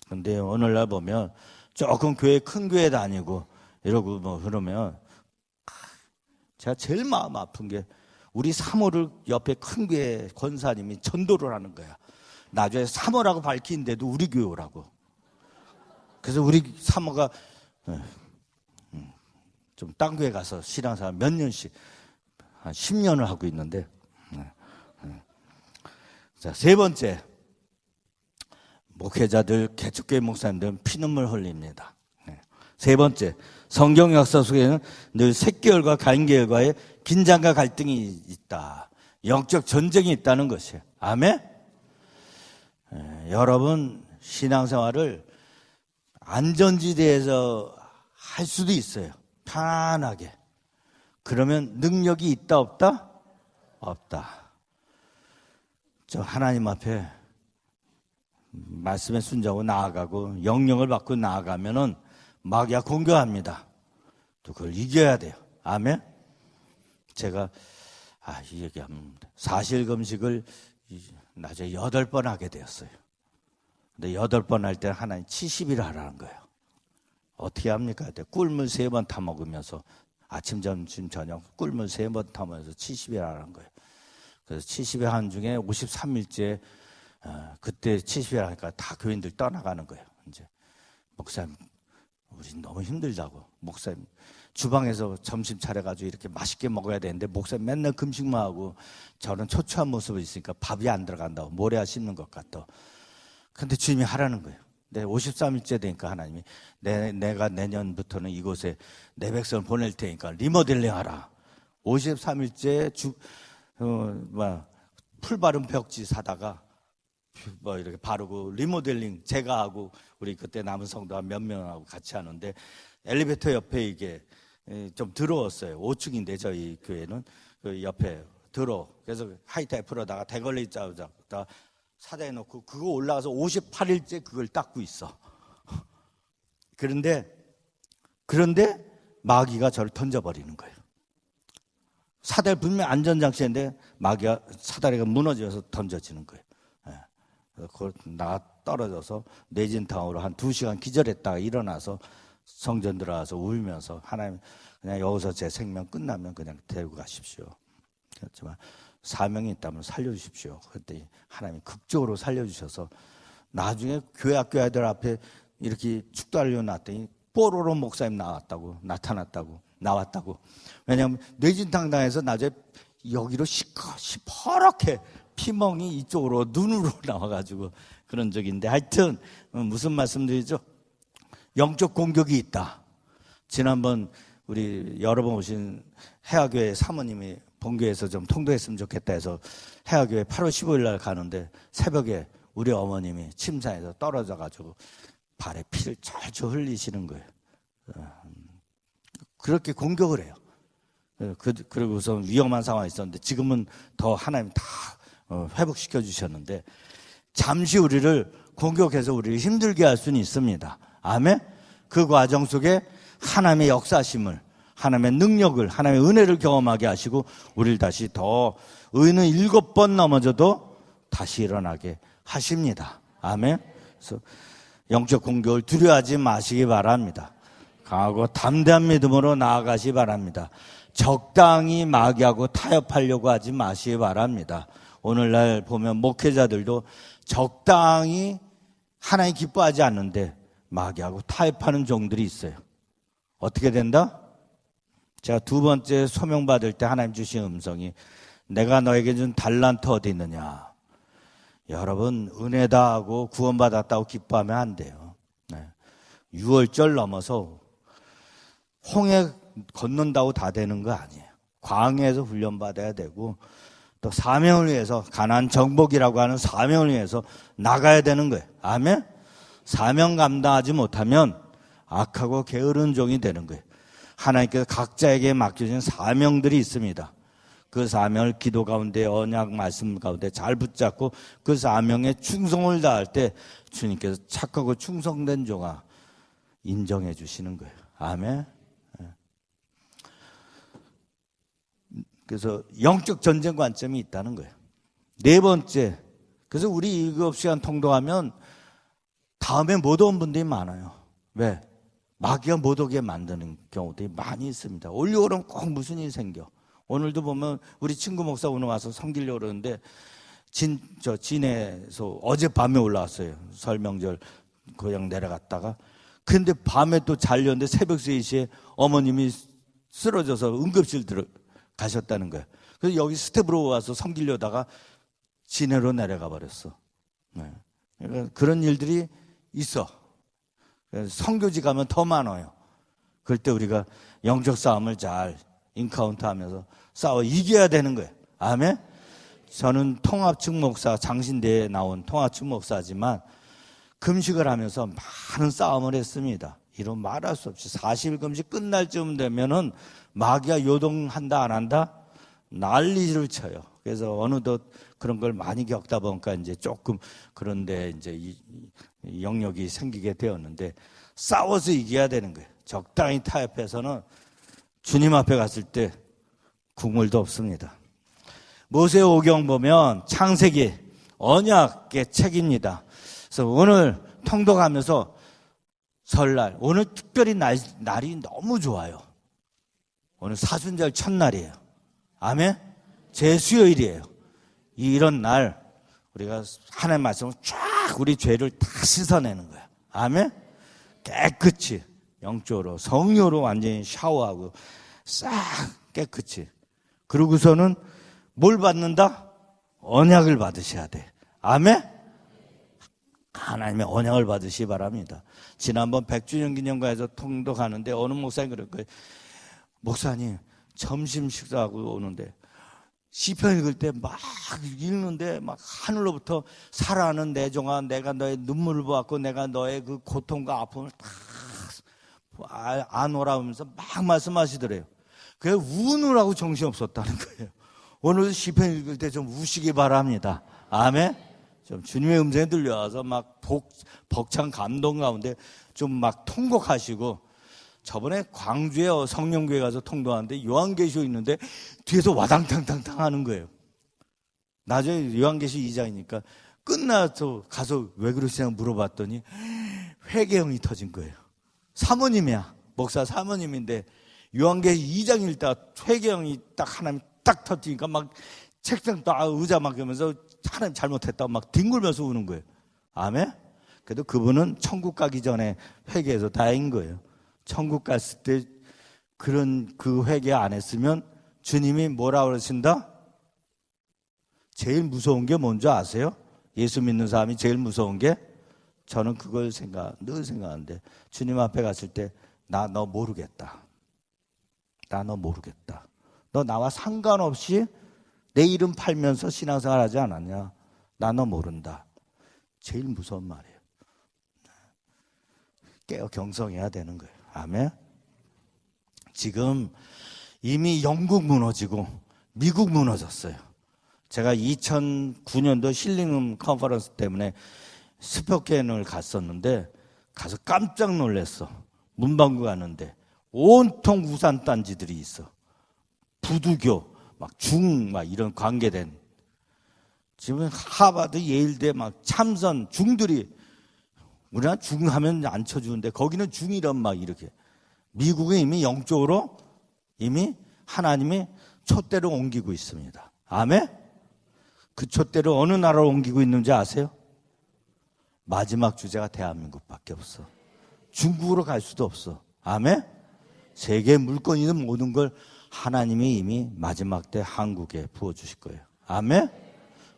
근데 오늘날 보면 조금 큰 교회 다니고 이러고 뭐 그러면 제가 제일 마음 아픈 게, 우리 사모를 옆에 큰 교회 권사님이 전도를 하는 거야. 나중에 사모라고 밝히는데도 우리 교회라고. 그래서 우리 사모가 좀 딴 교회 가서 신앙생활 몇 년씩 한 10년을 하고 있는데, 자, 세 번째, 목회자들, 개척교회 목사님들은 피눈물 흘립니다. 세 번째, 성경 역사 속에는 늘 샛계열과 가인계열과의 긴장과 갈등이 있다. 영적 전쟁이 있다는 것이에요. 아멘? 여러분, 신앙생활을 안전지대에서 할 수도 있어요. 편안하게. 그러면 능력이 있다 없다? 없다. 저 하나님 앞에 말씀에 순종하고 나아가고 영령을 받고 나아가면은 마귀가 공격합니다. 또 그걸 이겨야 돼요. 아멘? 제가 이 얘기하면 사실금식을 나중에 8번 하게 되었어요. 근데 8번 할 때는 하나님 70일 하라는 거예요. 어떻게 합니까? 꿀물 3번 타먹으면서 아침, 점심, 저녁 꿀물 3번 타먹으면서 70일 하라는 거예요. 그래서 70일 한 중에 53일째 그때 70일 하니까 다 교인들 떠나가는 거예요. 이제 목사님, 우리 너무 힘들다고. 목사님 주방에서 점심 차려가지고 이렇게 맛있게 먹어야 되는데 목사님 맨날 금식만 하고 저는 초췌한 모습이 있으니까 밥이 안 들어간다고, 모래알 씹는 것 같다. 근데 주님이 하라는 거예요. 53일째 되니까 하나님이 내가 내년부터는 이곳에 내 백성을 보낼 테니까 리모델링 하라. 53일째 풀 바른 벽지 사다가 뭐 이렇게 바르고 리모델링 제가 하고, 우리 그때 남은 성도가 몇 명하고 같이 하는데 엘리베이터 옆에 이게 좀 더러웠어요. 5층인데 저희 교회는 그 옆에 더러워. 그래서 하이타이프로다가 대걸레 짜다 사다해 놓고 그거 올라가서 58일째 그걸 닦고 있어. 그런데 마귀가 저를 던져버리는 거예요. 사다리 분명 안전장치인데 마귀가 사다리가 무너져서 던져지는 거예요. 그걸 나 떨어져서 뇌진탕으로 한 2시간 기절했다가 일어나서 성전 들어가서 울면서 하나님 그냥 여기서 제 생명 끝나면 그냥 데리고 가십시오. 그렇지만 사명이 있다면 살려주십시오. 그랬더니 하나님이 극적으로 살려주셔서 나중에 교회 학교 애들 앞에 이렇게 축도하려 놨더니 뽀로로 목사님 나왔다고. 왜냐하면 뇌진탕 당해서 나중에 여기로 시퍼렇게 피멍이 이쪽으로 눈으로 나와가지고 그런 적인데, 하여튼 무슨 말씀드리죠? 영적 공격이 있다. 지난번 우리 여러 번 오신 해화교회 사모님이 본교에서 좀 통도했으면 좋겠다 해서 해화교회 8월 15일 날 가는데 새벽에 우리 어머님이 침상에서 떨어져가지고 발에 피를 철철 흘리시는 거예요. 그렇게 공격을 해요. 그리고서 위험한 상황이 있었는데 지금은 더 하나님 다 회복시켜 주셨는데, 잠시 우리를 공격해서 우리를 힘들게 할 수는 있습니다. 아멘? 그 과정 속에 하나님의 역사심을, 하나님의 능력을, 하나님의 은혜를 경험하게 하시고 우리를 다시 더 의인은 7번 넘어져도 다시 일어나게 하십니다. 아멘? 그래서 영적 공격을 두려워하지 마시기 바랍니다. 강하고 담대한 믿음으로 나아가시기 바랍니다. 적당히 마귀하고 타협하려고 하지 마시기 바랍니다. 오늘날 보면 목회자들도 적당히 하나님 기뻐하지 않는데 마귀하고 타협하는 종들이 있어요. 어떻게 된다? 제가 2번째 소명 받을 때 하나님 주신 음성이, 내가 너에게 준 달란트 어디 있느냐. 여러분, 은혜다 하고 구원받았다고 기뻐하면 안 돼요. 6월절 넘어서 홍해 건넌다고 다 되는 거 아니에요. 광야에서 훈련받아야 되고, 또 사명을 위해서, 가나안 정복이라고 하는 사명을 위해서 나가야 되는 거예요. 아멘? 사명 감당하지 못하면 악하고 게으른 종이 되는 거예요. 하나님께서 각자에게 맡겨진 사명들이 있습니다. 그 사명을 기도 가운데, 언약 말씀 가운데 잘 붙잡고 그 사명에 충성을 다할 때 주님께서 착하고 충성된 종아 인정해 주시는 거예요. 아멘. 그래서 영적 전쟁 관점이 있다는 거예요. 4번째, 그래서 우리 7시간 통독하면 다음에 못 온 분들이 많아요. 왜? 마귀가 못 오게 만드는 경우들이 많이 있습니다. 올려오면 꼭 무슨 일이 생겨. 오늘도 보면 우리 친구 목사 오늘 와서 섬기려고 그러는데 진에서 어젯밤에 올라왔어요. 설 명절 고향 내려갔다가. 근데 밤에 또 잘렸는데 새벽 3시에 어머님이 쓰러져서 응급실 가셨다는 거예요. 그래서 여기 스텝으로 와서 섬기려다가 진해로 내려가 버렸어. 그러니까 그런 일들이 있어. 선교지 가면 더 많아요. 그럴 때 우리가 영적 싸움을 잘 인카운트 하면서 싸워 이겨야 되는 거예요. 아멘? 저는 통합측 목사, 장신대에 나온 통합측 목사지만 금식을 하면서 많은 싸움을 했습니다. 이런 말할 수 없이 40일 금식 끝날 쯤 되면은 마귀가 요동한다 안 한다? 난리를 쳐요. 그래서 어느덧 그런 걸 많이 겪다 보니까 이제 조금 그런데 이제 이 영역이 생기게 되었는데, 싸워서 이겨야 되는 거예요. 적당히 타협해서는 주님 앞에 갔을 때 국물도 없습니다. 모세오경 보면 창세기 언약의 책입니다. 그래서 오늘 통독하면서 설날, 오늘 특별히 날이 너무 좋아요. 오늘 사순절 첫날이에요. 아멘? 제 수요일이에요. 이런 날 우리가 하나님 말씀을 쫙 우리 죄를 다 씻어내는 거예요. 아멘? 깨끗이 영적으로 성령으로 완전히 샤워하고 싹 깨끗이. 그러고서는 뭘 받는다? 언약을 받으셔야 돼. 아멘? 하나님의 언약을 받으시기 바랍니다. 지난번 100주년 기념관에서 통독하는데 어느 목사님 그럴 거예요. 목사님, 점심 식사하고 오는데 시편 읽을 때 막 읽는데 막 하늘로부터 살아가는 내 종아, 내가 너의 눈물을 보았고 내가 너의 그 고통과 아픔을 다 아노라 하면서 막 말씀하시더래요. 그래 우느라고 정신없었다는 거예요. 오늘 시편 읽을 때 좀 우시기 바랍니다. 아멘. 좀 주님의 음성이 들려와서 막 벅찬 감동 가운데 좀 막 통곡하시고, 저번에 광주에 성령교회 가서 통도하는데 요한계시록 있는데 뒤에서 와당탕탕탕 하는 거예요. 나중에 요한계시록 2장이니까 끝나서 가서 왜 그러시냐고 물어봤더니 회개형이 터진 거예요. 사모님이야. 목사 사모님인데 요한계시록 2장 읽다가 회개형이 딱 하나님 딱 터지니까 막 책상 딱 의자 막 이러면서 하나님 잘못했다고 막 뒹굴면서 우는 거예요. 아멘? 그래도 그분은 천국 가기 전에 회개해서 다행인 거예요. 천국 갔을 때 그런 그 회개 안 했으면 주님이 뭐라 그러신다? 제일 무서운 게 뭔지 아세요? 예수 믿는 사람이 제일 무서운 게 저는 그걸 늘 생각하는데 주님 앞에 갔을 때 나 너 모르겠다. 나 너 모르겠다. 너 나와 상관없이 내 이름 팔면서 신앙생활 하지 않았냐? 나 너 모른다. 제일 무서운 말이에요. 깨어 경성해야 되는 거예요. 아멘. 지금 이미 영국 무너지고 미국 무너졌어요. 제가 2009년도 힐링룸 컨퍼런스 때문에 스포켄을 갔었는데 가서 깜짝 놀랐어. 문방구 가는데 온통 우산 단지들이 있어. 부두교, 막 이런 관계된. 지금 하버드, 예일대 막 참선, 중들이 우리나라 중하면 안 쳐주는데 거기는 중이란 막 이렇게. 미국은 이미 영적으로 이미 하나님이 촛대로 옮기고 있습니다. 아멘? 그 촛대로 어느 나라로 옮기고 있는지 아세요? 마지막 주제가 대한민국밖에 없어. 중국으로 갈 수도 없어. 아멘? 세계 물건이든 모든 걸 하나님이 이미 마지막 때 한국에 부어주실 거예요. 아멘?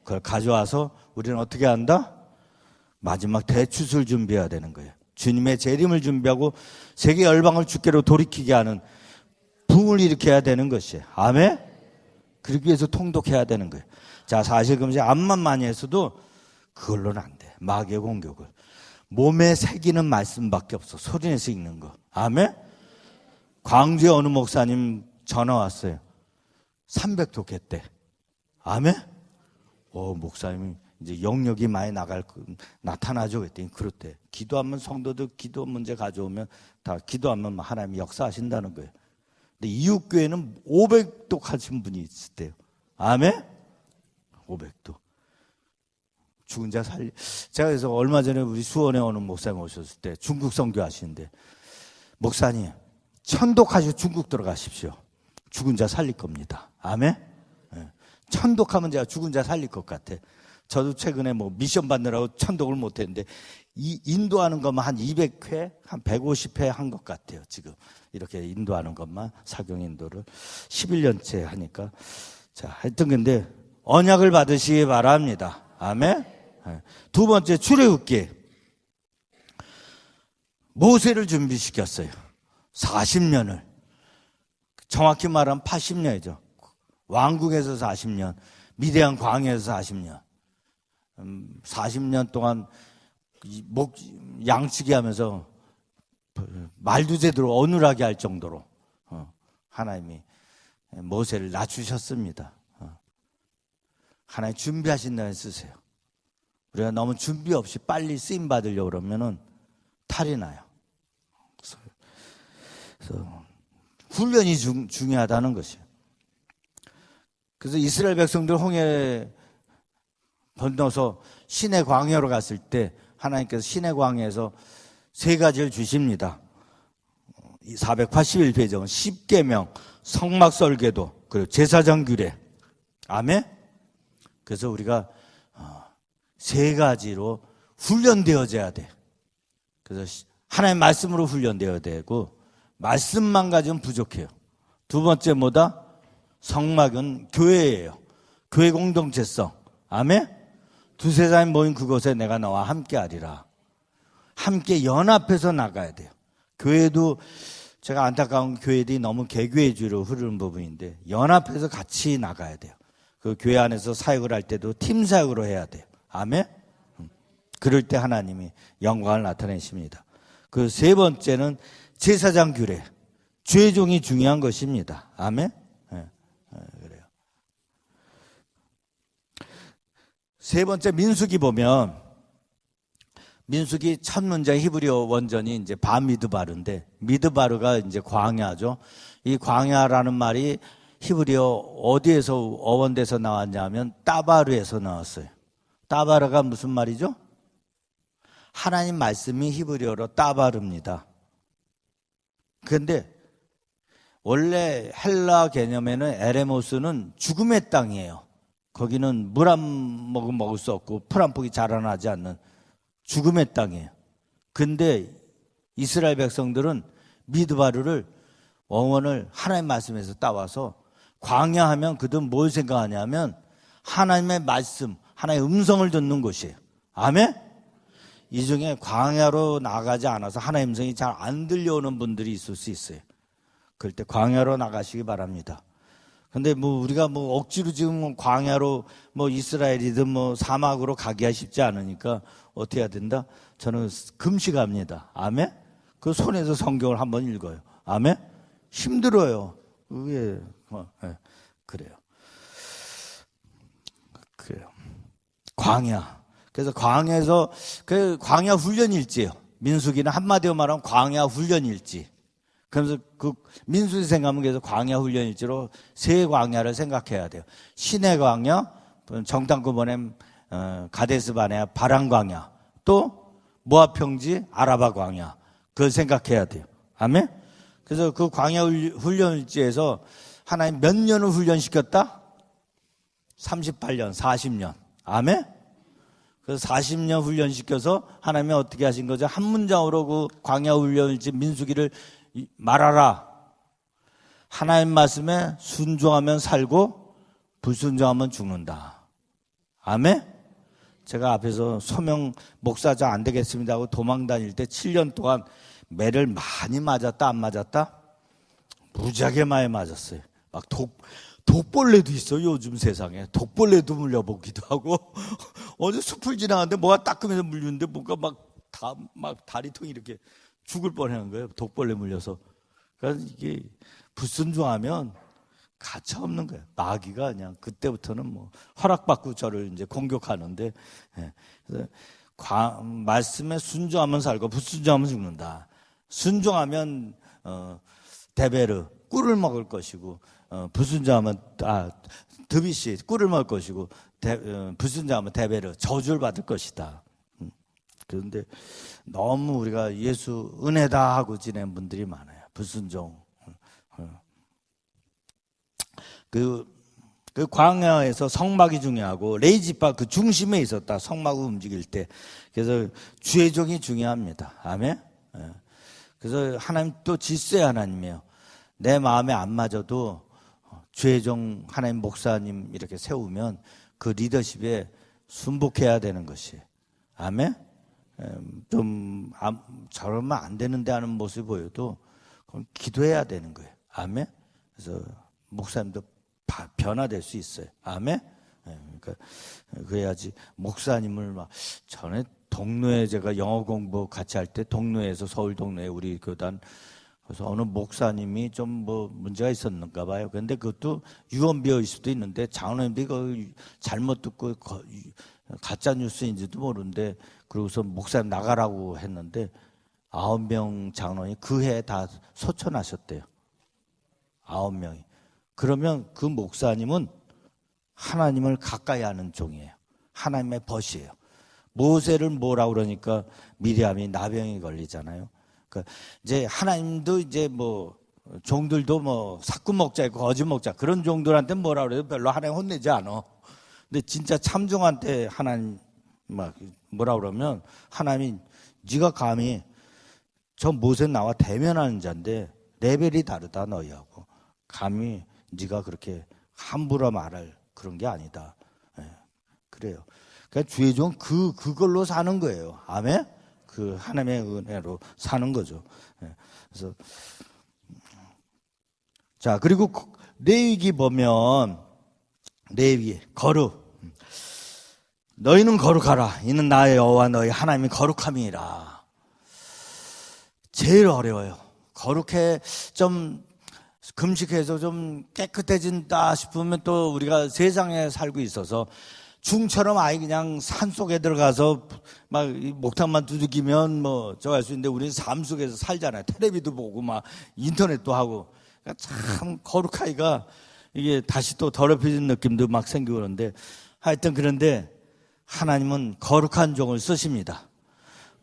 그걸 가져와서 우리는 어떻게 한다? 마지막 대추수를 준비해야 되는 거예요. 주님의 재림을 준비하고 세계 열방을 주께로 돌이키게 하는 붕을 일으켜야 되는 것이에요. 아멘? 그러기 위해서 통독해야 되는 거예요. 자, 사실 그럼 이제 암만 많이 했어도 그걸로는 안 돼. 마귀의 공격을. 몸에 새기는 말씀밖에 없어. 소리내서 읽는 거. 아멘? 광주에 어느 목사님 전화 왔어요. 300독 했대. 아멘? 목사님이 이제 영역이 많이 나타나죠. 그랬더니 그렇대. 기도하면 성도들 기도 문제 가져오면 다 기도하면 하나님이 역사하신다는 거예요. 근데 이웃교회는 500독 하신 분이 있었대요. 아멘? 500독. 죽은 자 살리. 제가 그래서 얼마 전에 우리 수원에 오는 목사님 오셨을 때 중국 선교 하시는데 목사님, 천독하시고 중국 들어가십시오. 죽은 자 살릴 겁니다. 아멘? 네. 천독하면 제가 죽은 자 살릴 것 같아. 저도 최근에 미션 받느라고 천독을 못 했는데 인도하는 것만 한 200회, 한 150회 한 것 같아요. 지금 이렇게 인도하는 것만 사경 인도를 11년째 하니까. 자, 하여튼 근데 언약을 받으시기 바랍니다. 아멘? 네. 두 번째, 출애굽기. 모세를 준비시켰어요. 40년을. 정확히 말하면 80년이죠. 왕궁에서 40년, 미대한 광야에서 40년. 40년 동안 양치기 하면서 말도 제대로 어눌하게 할 정도로 하나님이 모세를 낮추셨습니다. 하나님 준비하신다는 쓰세요. 우리가 너무 준비 없이 빨리 쓰임 받으려고 그러면은 탈이 나요. 그래서 훈련이 중요하다는 것이에요. 그래서 이스라엘 백성들 홍해 건너서 시내 광야로 갔을 때 하나님께서 시내 광야에서 세 가지를 주십니다. 481페이지는 십계명, 성막설계도, 그리고 제사장 규례. 아멘? 그래서 우리가 세 가지로 훈련되어져야 돼. 그래서 하나님의 말씀으로 훈련되어야 되고 말씀만 가지면 부족해요. 두 번째 뭐다? 성막은 교회예요. 교회 공동체성. 아멘? 두세 사람이 모인 그곳에 내가 너와 함께 하리라. 함께 연합해서 나가야 돼요. 교회도 제가 안타까운 교회들이 너무 개교회주의로 흐르는 부분인데 연합해서 같이 나가야 돼요. 그 교회 안에서 사역을 할 때도 팀 사역으로 해야 돼요. 아멘? 그럴 때 하나님이 영광을 나타내십니다. 그 세 번째는 제사장 규례. 죄종이 중요한 것입니다. 아멘? 그래요. 세 번째 민수기 보면 민수기 첫 문장 히브리어 원전이 이제 바미드바르인데 미드바르가 이제 광야죠. 이 광야라는 말이 히브리어 어디에서 어원돼서 나왔냐면 따바르에서 나왔어요. 따바르가 무슨 말이죠? 하나님 말씀이 히브리어로 따바르입니다. 그런데 원래 헬라 개념에는 에레모스는 죽음의 땅이에요. 거기는 물 한 모금 먹을 수 없고 풀 한 폭이 자라나지 않는 죽음의 땅이에요. 근데 이스라엘 백성들은 미드바르를 원어를 하나님 말씀에서 따와서 광야하면 그들 뭘 생각하냐면 하나님의 말씀, 하나님의 음성을 듣는 곳이에요. 아멘? 이 중에 광야로 나가지 않아서 하나님의 음성이 잘 안 들려오는 분들이 있을 수 있어요. 그럴 때 광야로 나가시기 바랍니다. 근데 우리가 억지로 지금 광야로 이스라엘이든 사막으로 가기가 쉽지 않으니까 어떻게 해야 된다? 저는 금식합니다. 아멘? 그 손에서 성경을 한번 읽어요. 아멘? 힘들어요. 그게 그래요. 광야. 그래서 광야에서 그 광야 훈련일지예요. 민수기는 한마디로 말하면 광야 훈련일지. 그래서 그 민수기 생각하면 그래서 광야 훈련일지로 세 광야를 생각해야 돼요. 시내 광야, 정탐구번에 가데스 바네아 바란 광야, 또 모압 평지 아라바 광야. 그걸 생각해야 돼요. 아멘? 그래서 그 광야 훈련일지에서 하나님 몇 년을 훈련시켰다? 38년, 40년. 아멘? 그래서 40년 훈련시켜서 하나님이 어떻게 하신 거죠? 한 문장으로 그 광야 훈련일지 민수기를 말하라. 하나님 말씀에 순종하면 살고 불순종하면 죽는다. 아멘? 제가 앞에서 소명 목사자 안 되겠습니다 하고 도망 다닐 때 7년 동안 매를 많이 맞았다 안 맞았다? 무지하게 많이 맞았어요. 막 독벌레도 있어요. 요즘 세상에 독벌레도 물려보기도 하고 어제 숲을 지나갔는데 뭐가 따끔해서 물리는데 뭔가 막 다리통이 이렇게 죽을 뻔하는 거예요. 독벌레 물려서. 그래서 이게 불순종하면 가차 없는 거예요. 마귀가 그냥 그때부터는 허락받고 저를 이제 공격하는데, 그래서 말씀에 순종하면 살고 불순종하면 죽는다. 순종하면 데베르 꿀을 먹을 것이고, 불순종하면 드비시 꿀을 먹을 것이고, 불순종하면 데베르 저주를 받을 것이다. 그런데 너무 우리가 예수 은혜다 하고 지낸 분들이 많아요. 불순종. 그 광야에서 성막이 중요하고 레이지파 그 중심에 있었다. 성막을 움직일 때. 그래서 주의 종이 중요합니다. 아멘. 그래서 하나님 또 질서의 하나님이에요. 내 마음에 안 맞아도 주의 종 하나님 목사님 이렇게 세우면 그 리더십에 순복해야 되는 것이에요. 아멘. 좀 저러면 안 되는데 하는 모습이 보여도 그건 기도해야 되는 거예요. 아멘. 그래서 목사님도 변화될 수 있어요. 아멘. 그러니까 그래야지 목사님을 전에 동로에 제가 영어 공부 같이 할 때 동로에서 서울 동로에 우리 교단 그래서 어느 목사님이 좀 문제가 있었는가 봐요. 그런데 그것도 유언비어일 수도 있는데 장로님들이 그걸 잘못 듣고 가짜 뉴스인지도 모르는데 그러고서 목사님 나가라고 했는데 9명 장로님이 그 해에 다 소천하셨대요. 9명이. 그러면 그 목사님은 하나님을 가까이 하는 종이에요. 하나님의 벗이에요. 모세를 뭐라 그러니까 미리암이 나병이 걸리잖아요. 그러니까 이제 하나님도 이제 종들도 사꾼 먹자 있고 거짓 먹자 그런 종들한테 뭐라 그래도 별로 하나님 혼내지 않아. 근데 진짜 참종한테 하나님 뭐라 그러면 하나님이 네가 감히 저 모세 나와 대면하는 자인데 레벨이 다르다 너희하고 감히 네가 그렇게 함부로 말할 그런 게 아니다. 그래요. 그러니까 주의 종 그걸로 사는 거예요. 아멘. 그 하나님의 은혜로 사는 거죠. 그래서 자 그리고 레위기 보면 레위 거룩 너희는 거룩하라 이는 나의 여호와 너희 하나님이 거룩함이라. 제일 어려워요. 거룩해 좀 금식해서 좀 깨끗해진다 싶으면 또 우리가 세상에 살고 있어서 중처럼 아예 그냥 산 속에 들어가서 목탕만 두들기면 저거 할 수 있는데 우리는 삶 속에서 살잖아요. 텔레비도 보고 인터넷도 하고. 그러니까 참 거룩하기가 이게 다시 또 더럽혀진 느낌도 막 생기고 그러는데 하여튼 그런데 하나님은 거룩한 종을 쓰십니다.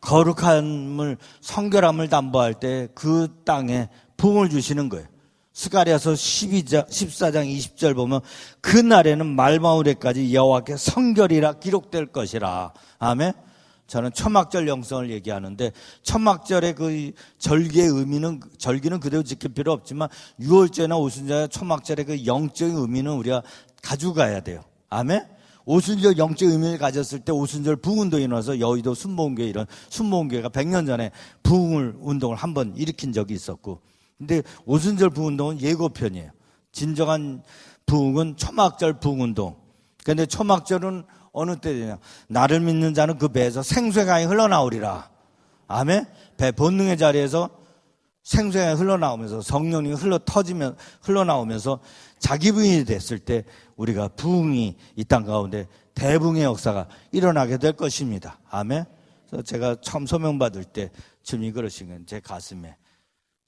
거룩함을, 성결함을 담보할 때 그 땅에 부흥을 주시는 거예요. 스가랴서 14장 20절 보면 그날에는 말마울에까지 여호와께 성결이라 기록될 것이라. 아멘. 저는 초막절 영성을 얘기하는데 초막절의 그 절기의 의미는, 절기는 그대로 지킬 필요 없지만 유월절이나 오순절 초막절의 그 영적인 의미는 우리가 가지고 가야 돼요. 아멘. 오순절 영적 의미를 가졌을 때 오순절 부흥운동이 일어나서 여의도 순복음교회, 이런 순복음교회가 100년 전에 운동을 한번 일으킨 적이 있었고, 근데 오순절 부흥운동은 예고편이에요. 진정한 부흥은 초막절 부흥운동. 그런데 초막절은 어느 때 되냐? 나를 믿는 자는 그 배에서 생수의 강이 흘러나오리라. 아멘. 배 본능의 자리에서 생수의 강이 흘러나오면서 성령이 흘러나오면서 자기 부인이 됐을 때 우리가 부흥이 이 땅 가운데 대부흥의 역사가 일어나게 될 것입니다. 아멘. 그래서 제가 처음 소명받을 때 주님이 그러신 건 제 가슴에,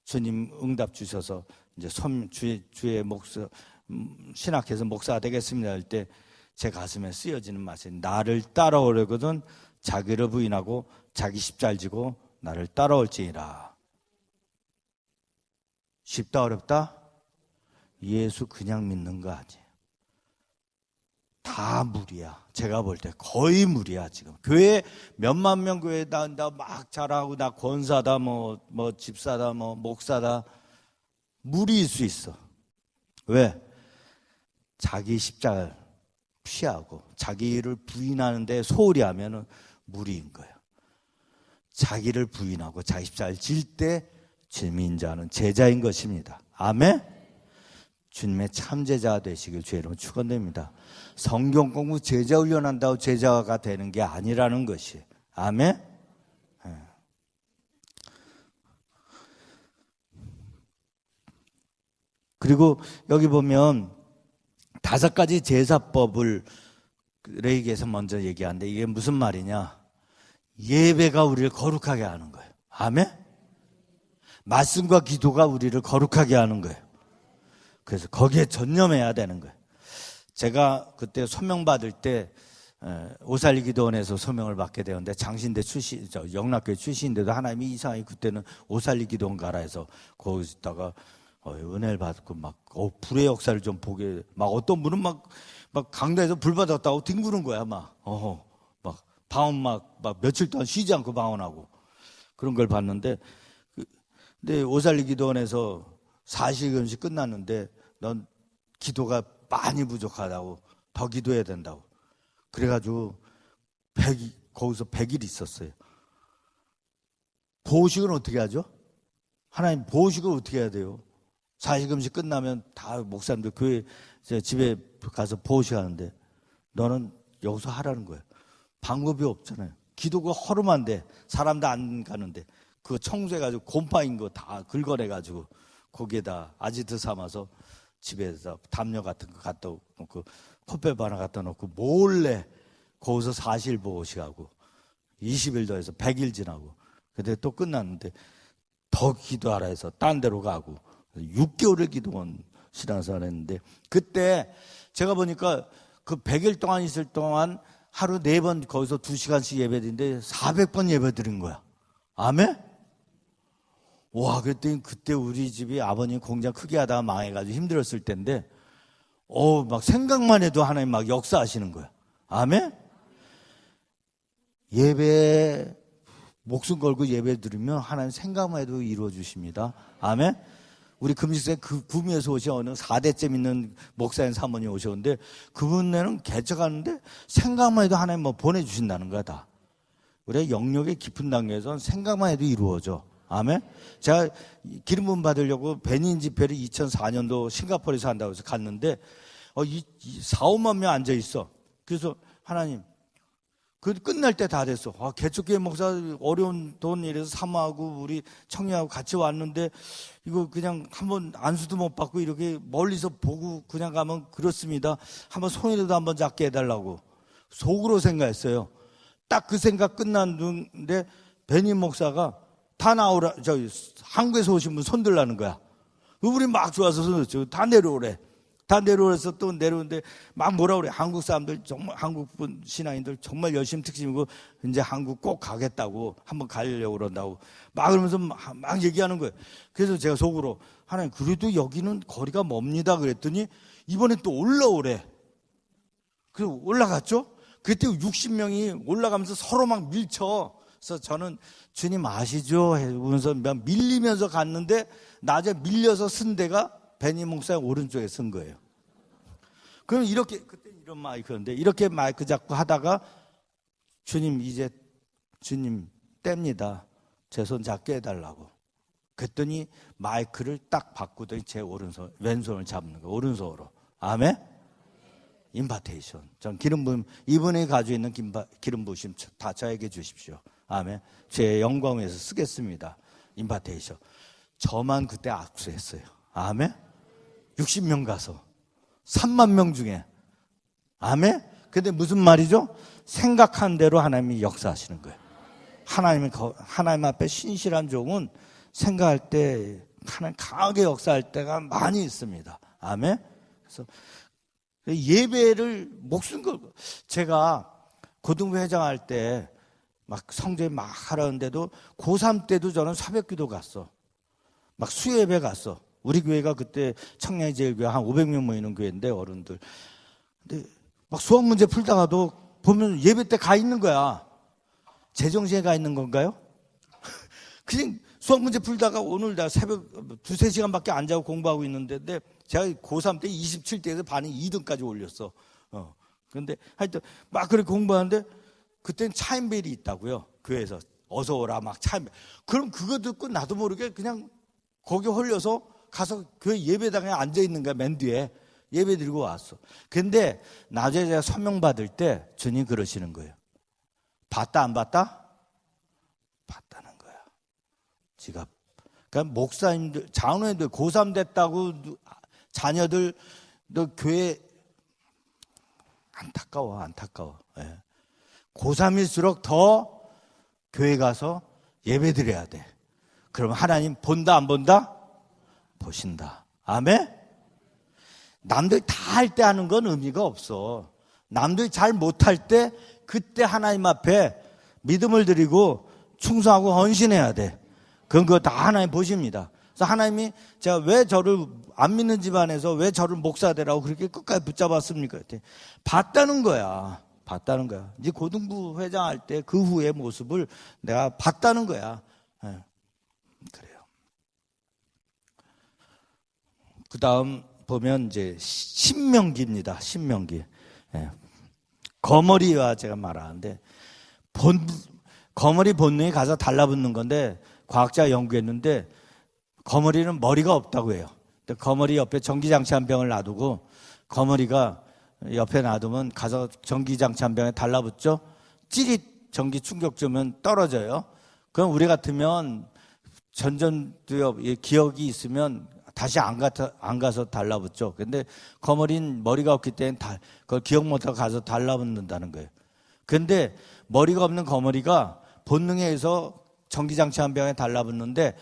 주님 응답 주셔서 이제 주의 목사, 신학해서 목사가 되겠습니다 할 때 제 가슴에 쓰여지는 말씀이, 나를 따라오려거든 자기를 부인하고 자기 십자를 지고 나를 따라올지니라. 쉽다 어렵다? 예수 그냥 믿는 거 아니에요. 다 무리야. 제가 볼 때 거의 무리야. 지금 교회 몇만 명 교회 다닌다 막 잘하고 나 권사다 뭐 집사다 뭐 목사다, 무리일 수 있어. 왜? 자기 십자가를 피하고 자기를 부인하는데 소홀히 하면은 무리인 거예요. 자기를 부인하고 자기 십자가를 질 때 주님인 자는 제자인 것입니다. 아멘. 주님의 참제자가 되시길 주의 이름으로 축원드립니다. 성경 공부 제자 훈련한다고 제자가 되는 게 아니라는 것이. 아멘. 그리고 여기 보면 5가지 제사법을 레위기에서 먼저 얘기하는데 이게 무슨 말이냐? 예배가 우리를 거룩하게 하는 거예요. 아멘. 말씀과 기도가 우리를 거룩하게 하는 거예요. 그래서 거기에 전념해야 되는 거예요. 제가 그때 소명받을 때 오살리 기도원에서 소명을 받게 되었는데, 장신대 출신, 영락교회 출신인데도 하나님이 이상하게 그때는 오살리 기도원 가라 해서 거기다가 은혜를 받고 불의 역사를 좀 보게, 어떤 분은 막 강단에서 불 받았다고 뒹구는 거야. 방언 며칠 동안 쉬지 않고 방언하고 그런 걸 봤는데, 근데 오살리 기도원에서 40일금씩 끝났는데 넌 기도가 많이 부족하다고, 더 기도해야 된다고. 그래가지고 거기서 100일 있었어요. 보호식은 어떻게 하죠? 하나님 보호식을 어떻게 해야 돼요? 40금씩 끝나면 다 목사님들 교회 집에 가서 보호식 하는데 너는 여기서 하라는 거예요. 방법이 없잖아요. 기도가 허름한데 사람도 안 가는데 그거 청소해가지고 곰팡인 거 다 긁어내가지고 거기에다 아지트 삼아서 집에서 담요 같은 거 갖다 놓고 컵밥 하나 갖다 놓고 몰래 거기서 40일 보호식하고 20일 더해서 100일 지나고, 근데 또 끝났는데 더 기도하라 해서 딴 데로 가고 6개월을 기도원 신앙생활 했는데, 그때 제가 보니까 그 100일 동안 있을 동안 하루 4번 거기서 2시간씩 예배드리는데 400번 예배드린 거야. 아멘? 와, 그때 우리 집이 아버님 공장 크게 하다가 망해가지고 힘들었을 때인데, 생각만 해도 하나님 역사하시는 거야. 아멘? 예배, 목숨 걸고 예배 드리면 하나님 생각만 해도 이루어 주십니다. 아멘? 우리 금식생 구미에서 오신 어느 4대째 있는 목사님 사모님 오셨는데 그분네는 개척하는데 생각만 해도 하나님 보내주신다는 거야, 다. 우리 영역의 깊은 단계에서는 생각만 해도 이루어져. 아멘? 제가 기름 부음 받으려고 베닌 집회를 2004년도 싱가포르에서 한다고 해서 갔는데 4, 5만 명 앉아 있어. 그래서 하나님, 끝날 때 다 됐어. 개척교회 목사 어려운 돈 이래서 사모하고 우리 청년하고 같이 왔는데 이거 그냥 한번 안수도 못 받고 이렇게 멀리서 보고 그냥 가면 그렇습니다. 한번 손이라도 한번 잡게 해달라고 속으로 생각했어요. 딱 그 생각 끝났는데 베닌 목사가 다 나오라, 한국에서 오신 분 손들라는 거야. 우리 막 좋아서 다 내려오래. 다 내려오래서 또 내려오는데 막 뭐라 그래. 한국 사람들 정말 한국분 신앙인들 정말 열심히 특심이고 이제 한국 꼭 가겠다고 한번 가려고 그런다고 막 그러면서 막 얘기하는 거예요. 그래서 제가 속으로 하나님 그래도 여기는 거리가 멉니다 그랬더니 이번에 또 올라오래. 그래서 올라갔죠. 그때 60명이 올라가면서 서로 막 밀쳐. 그래서 저는 주님 아시죠? 하면서 밀리면서 갔는데 낮에 밀려서 쓴 데가 베니 목사의 오른쪽에 쓴 거예요. 그럼 이렇게 그때 이런 마이크였는데 이렇게 마이크 잡고 하다가 주님 이제 주님 뗍니다. 제 손 잡게 해달라고. 그랬더니 마이크를 딱 바꾸더니 제 왼손을 잡는 거예요. 오른손으로. 아멘? 인바테이션. 전 기름 부음 이분이 가지고 있는 기름 부으심 다 저에게 주십시오. 아멘. 제 영광을 위해서 쓰겠습니다. 인바테이션. 저만 그때 악수했어요. 아멘. 60명 가서 3만 명 중에 아멘. 근데 무슨 말이죠? 생각한 대로 하나님이 역사하시는 거예요. 하나님 앞에 신실한 종은 생각할 때 하나님 강하게 역사할 때가 많이 있습니다. 아멘. 그래서 예배를 목숨 걸고 제가 고등부 회장할 때 막 성전에 막 하라는데도 고3 때도 저는 새벽기도 갔어. 막 수요예배 갔어. 우리 교회가 그때 청량리 제일교회 한 500명 모이는 교회인데 어른들. 근데 막 수학 문제 풀다가도 보면 예배 때 가 있는 거야. 제정신에 가 있는 건가요? 그냥 수학 문제 풀다가 오늘 나 새벽 2-3시간밖에 안 자고 공부하고 있는데 제가 고3 때 27대에서 반이 2등까지 올렸어. 그런데 하여튼 막 그렇게 공부하는데 그때는 차인벨이 있다고요. 교회에서 어서 오라 막 차인벨. 그럼 그거 듣고 나도 모르게 그냥 거기 홀려서 가서 교회 예배당에 앉아 있는 거야. 맨 뒤에 예배 드리고 왔어. 근데 나중에 제가 서명 받을 때 주님 그러시는 거예요. 봤다 안 봤다? 봤다는 거야. 지가. 그러니까 목사님들, 장로님들 고3 됐다고 자녀들 너 교회 안타까워. 예. 고3일수록 더 교회 가서 예배 드려야 돼. 그러면 하나님 본다 안 본다? 보신다. 아멘? 남들이 다 할 때 하는 건 의미가 없어. 남들이 잘 못할 때 그때 하나님 앞에 믿음을 드리고 충성하고 헌신해야 돼. 그거 다 하나님 보십니다. 그래서 하나님이 제가 왜 저를 안 믿는 집안에서 왜 저를 목사 되라고 그렇게 끝까지 붙잡았습니까? 봤다는 거야. 봤다는 거야. 이제 고등부 회장할 때 그 후의 모습을 내가 봤다는 거야. 네. 그래요. 그 다음 보면 이제 신명기입니다. 신명기. 네. 거머리와 제가 말하는데 거머리 본능이 가서 달라붙는 건데 과학자가 연구했는데 거머리는 머리가 없다고 해요. 거머리 옆에 전기장치 한 병을 놔두고 거머리가 옆에 놔두면 가서 전기장치 한 병에 달라붙죠. 찌릿 전기 충격 주면 떨어져요. 그럼 우리 같으면 전전두엽 기억이 있으면 다시 안 가서 달라붙죠. 근데 거머리는 머리가 없기 때문에 그걸 기억 못하고 가서 달라붙는다는 거예요. 근데 머리가 없는 거머리가 본능에 의해서 전기장치 한 병에 달라붙는데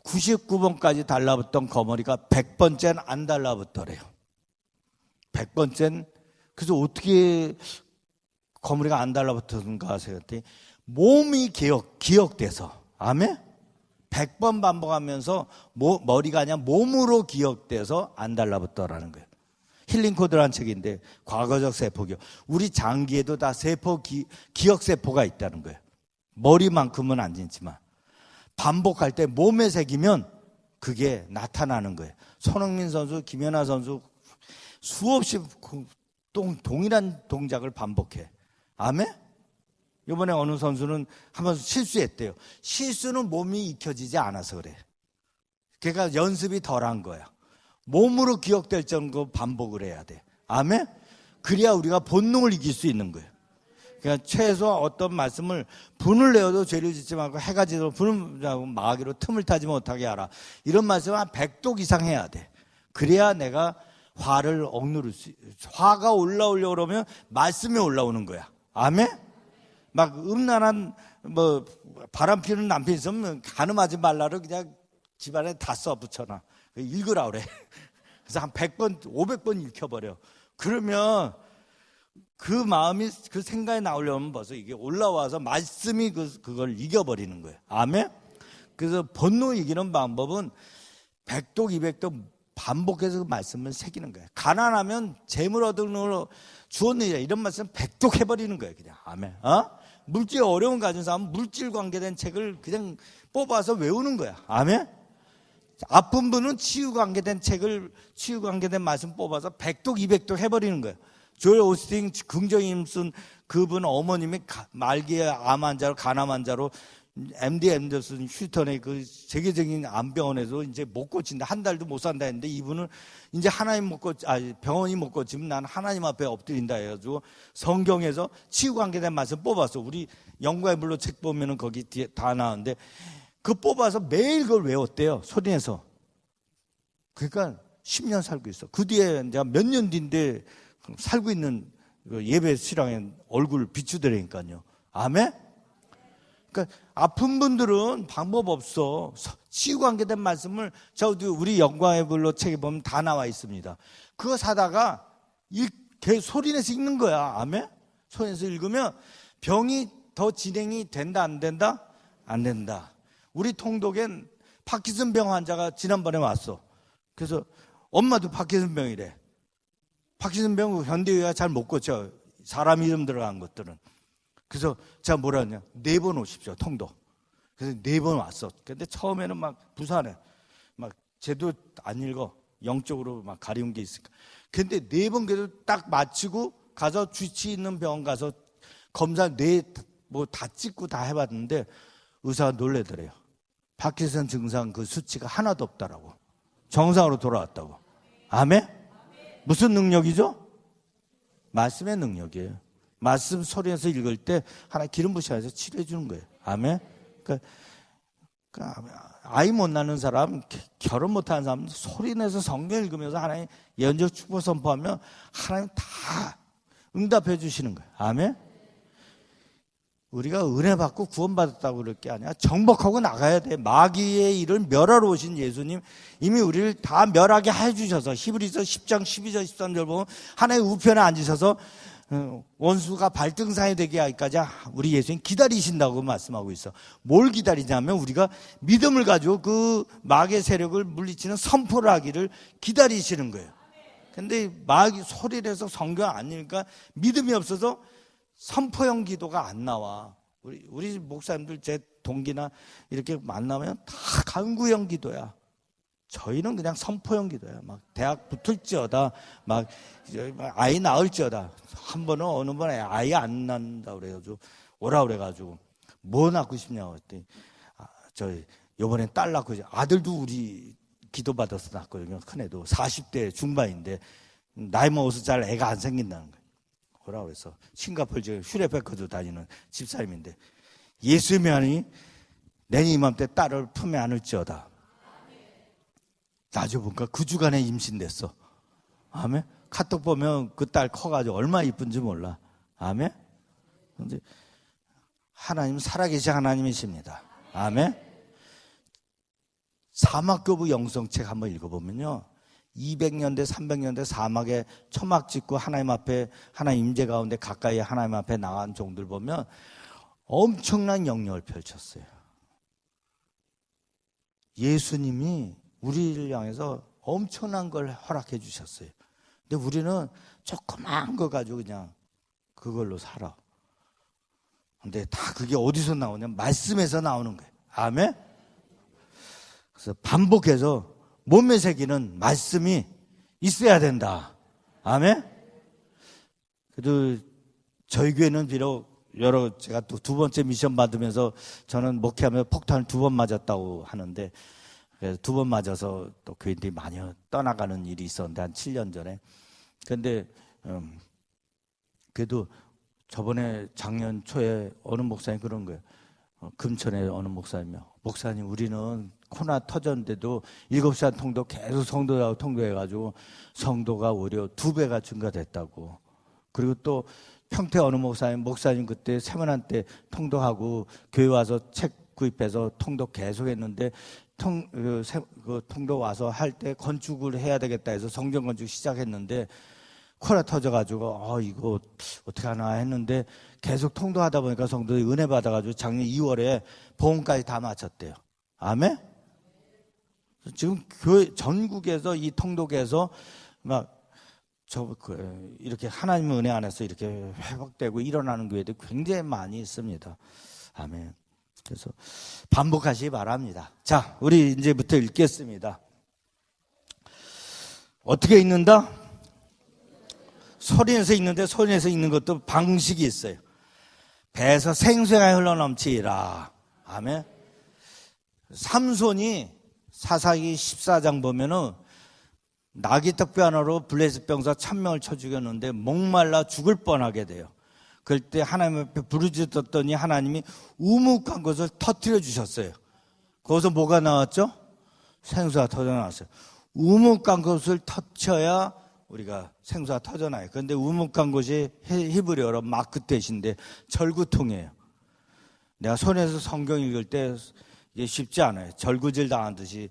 99번까지 달라붙던 거머리가 100번째는 안 달라붙더래요. 100번째는 그래서 어떻게 거머리가 안 달라붙었는가 생각했더니 몸이 기억돼서 아멘? 100번 반복하면서 머리가 아니라 몸으로 기억돼서 안 달라붙더라는 거예요. 힐링코드라는 책인데 과거적 세포기억. 우리 장기에도 다 기억세포가 있다는 거예요. 머리만큼은 안 있지만 반복할 때 몸에 새기면 그게 나타나는 거예요. 손흥민 선수, 김연아 선수 수없이 동일한 동작을 반복해. 아멘? 이번에 어느 선수는 한번 실수했대요. 실수는 몸이 익혀지지 않아서 그래. 그러니까 연습이 덜한 거야. 몸으로 기억될 정도 반복을 해야 돼. 아멘? 그래야 우리가 본능을 이길 수 있는 거예요. 그러니까 최소 어떤 말씀을 분을 내어도 죄를 짓지 말고 해가 지도록 분을 자고 마귀로 틈을 타지 못하게 하라. 이런 말씀을 한 100독 이상 해야 돼. 그래야 내가 화를 억누를 수 있어요. 화가 올라오려고 그러면 말씀이 올라오는 거야. 아멘? 막 음란한 바람 피우는 남편 있으면 가늠하지 말라를 그냥 집안에 다 써붙여놔. 읽으라 그래. 그래서 한 100번, 500번 읽혀버려. 그러면 그 마음이, 그 생각이 나오려면 벌써 이게 올라와서 말씀이 그걸 이겨버리는 거예요. 아멘? 그래서 번노 이기는 방법은 100독, 200독 반복해서 그 말씀을 새기는 거예요. 가난하면 재물 얻는 걸로 주었느니라, 이런 말씀 100독 해버리는 거예요. 그냥. 아멘. 물질 어려운 가진 사람은 물질 관계된 책을 그냥 뽑아서 외우는 거야. 아멘. 아픈 분은 치유 관계된 책을, 치유 관계된 말씀 뽑아서 100독, 200독 해버리는 거예요. 조엘 오스틴 긍정임 쓴 그분 어머님이 말기에 암 환자로, 간암 환자로 MD 앤더슨 휴턴의 그 세계적인 암병원에서 이제 못 고친다. 한 달도 못 산다 했는데 이분은 이제 하나님 못 고치, 병원이 못 고치면 난 하나님 앞에 엎드린다 해가지고 성경에서 치유 관계된 말씀 뽑았어. 우리 영과의 물로 책 보면은 거기 뒤에 다 나오는데 그 뽑아서 매일 그걸 외웠대요. 소리내서. 그러니까 10년 살고 있어. 그 뒤에 이제 몇 년 뒤인데 살고 있는 예배 수랑에 얼굴 비추더라니까요. 아멘? 그러니까 아픈 분들은 방법 없어. 치유 관계된 말씀을 저도 우리 영광의 불로 책에 보면 다 나와 있습니다. 그거 사다가 소리내서 읽는 거야. 아멘? 소리내서 읽으면 병이 더 진행이 된다, 안 된다? 안 된다. 우리 통독엔 파킨슨 병 환자가 지난번에 왔어. 그래서 엄마도 파킨슨 병이래. 파킨슨 병 현대의학가 잘 못 고쳐. 사람 이름 들어간 것들은. 그래서 제가 뭐라 하냐, 4번 오십시오, 통독. 그래서 4번 왔어. 근데 처음에는 막 부산에 막 제도 안 읽어. 영적으로 막 가려운 게 있으니까. 근데 4번 그래도 딱 마치고 가서 주치 있는 병원 가서 검사 뭐 다 찍고 다 해봤는데 의사가 놀래더래요. 파킨슨 증상 그 수치가 하나도 없다라고. 정상으로 돌아왔다고. 아멘? 무슨 능력이죠? 말씀의 능력이에요. 말씀 소리에서 읽을 때 하나 기름 부셔서 치료해 주는 거예요. 아멘? 그러니까 아이 못 낳는 사람, 결혼 못 하는 사람 소리 내서 성경 읽으면서 하나님 예언적 축복 선포하면 하나님 다 응답해 주시는 거예요. 아멘? 우리가 은혜 받고 구원받았다고 그럴 게 아니라 정복하고 나가야 돼. 마귀의 일을 멸하러 오신 예수님 이미 우리를 다 멸하게 해주셔서 히브리서 10장 12절 13절 보면 하나님 우편에 앉으셔서 원수가 발등상이 되게 하기까지 우리 예수님 기다리신다고 말씀하고 있어. 뭘 기다리냐면 우리가 믿음을 가지고 그 마귀의 세력을 물리치는 선포를 하기를 기다리시는 거예요. 근데 마귀 소리를 해서 성경 안 읽으니까 믿음이 없어서 선포형 기도가 안 나와. 우리 목사님들 제 동기나 이렇게 만나면 다 간구형 기도야. 저희는 그냥 선포형 기도야. 막 대학 붙을지어다, 막 아이 낳을지어다. 한 번은 어느 번에 아이 안 낳는다 그래가지고 오라 그래가지고 뭐 낳고 싶냐고 했더니 요번에 딸 낳고 아들도 우리 기도받아서 낳거든요. 큰애도 40대 중반인데 나이 먹어서 잘 애가 안 생긴다는 거예요. 뭐라 그래서 싱가포르 지금 휴레베크도 다니는 집사님인데 예수님이 하니 내년 이맘때 딸을 품에 안을지어다. 나중에 보니까 그 주간에 임신됐어. 아멘. 카톡 보면 그 딸 커가지고 얼마나 이쁜지 몰라. 아멘. 근데 하나님 살아계신 하나님이십니다. 아멘. 사막교부 영성책 한번 읽어보면요, 200년대 300년대 사막에 초막 짓고 하나님 앞에, 하나님 임재 가운데 가까이 하나님 앞에 나간 종들 보면 엄청난 영역을 펼쳤어요. 예수님이 우리를 향해서 엄청난 걸 허락해 주셨어요. 근데 우리는 조그만 거 가지고 그냥 그걸로 살아. 근데 다 그게 어디서 나오냐면 말씀에서 나오는 거예요. 아멘. 그래서 반복해서 몸에 새기는 말씀이 있어야 된다. 아멘. 그래도 저희 교회는 비록 제가 또 2번째 미션 받으면서 저는 목회하면서 폭탄을 2번 맞았다고 하는데, 그래서 2번 맞아서 또 교인들이 많이 떠나가는 일이 있었는데 한 7년 전에. 그런데 그래도 저번에 작년 초에 어느 목사님 그런 거예요. 금천에 어느 목사님이요. 목사님, 우리는 코로나 터졌는데도 7시간 통도 계속 성도하고 통도해가지고 성도가 오히려 2배가 증가됐다고. 그리고 또 평택 어느 목사님 그때 세문안 때 통도하고 교회 와서 책 구입해서 통도 계속 했는데 통도 와서 할 때 건축을 해야 되겠다 해서 성전 건축 시작했는데 코로나 터져가지고 이거 어떻게 하나 했는데 계속 통도하다 보니까 성도들이 은혜 받아가지고 작년 2월에 보험까지 다 마쳤대요. 아멘? 지금 교회 전국에서 이 통독에서 이렇게 하나님의 은혜 안에서 이렇게 회복되고 일어나는 교회들이 굉장히 많이 있습니다. 아멘. 그래서 반복하시기 바랍니다. 자, 우리 이제부터 읽겠습니다. 어떻게 읽는다? 소리내서 읽는데 소리내서 읽는 것도 방식이 있어요. 배에서 생수가 흘러넘치리라. 아멘. 삼손이 사사기 14장 보면은 나귀떡뼈 하나로 블레셋병사 1000명을 쳐 죽였는데 목말라 죽을 뻔하게 돼요. 그럴 때 하나님 앞에 부르짖었더니 하나님이 우묵한 것을 터뜨려 주셨어요. 거기서 뭐가 나왔죠? 생수가 터져나왔어요. 우묵한 것을 터쳐야 우리가 생수가 터져나요. 그런데 우묵한 것이 히브리어로 마크 뜻인데 절구통이에요. 내가 손에서 성경 읽을 때 이게 쉽지 않아요. 절구질 당한 듯이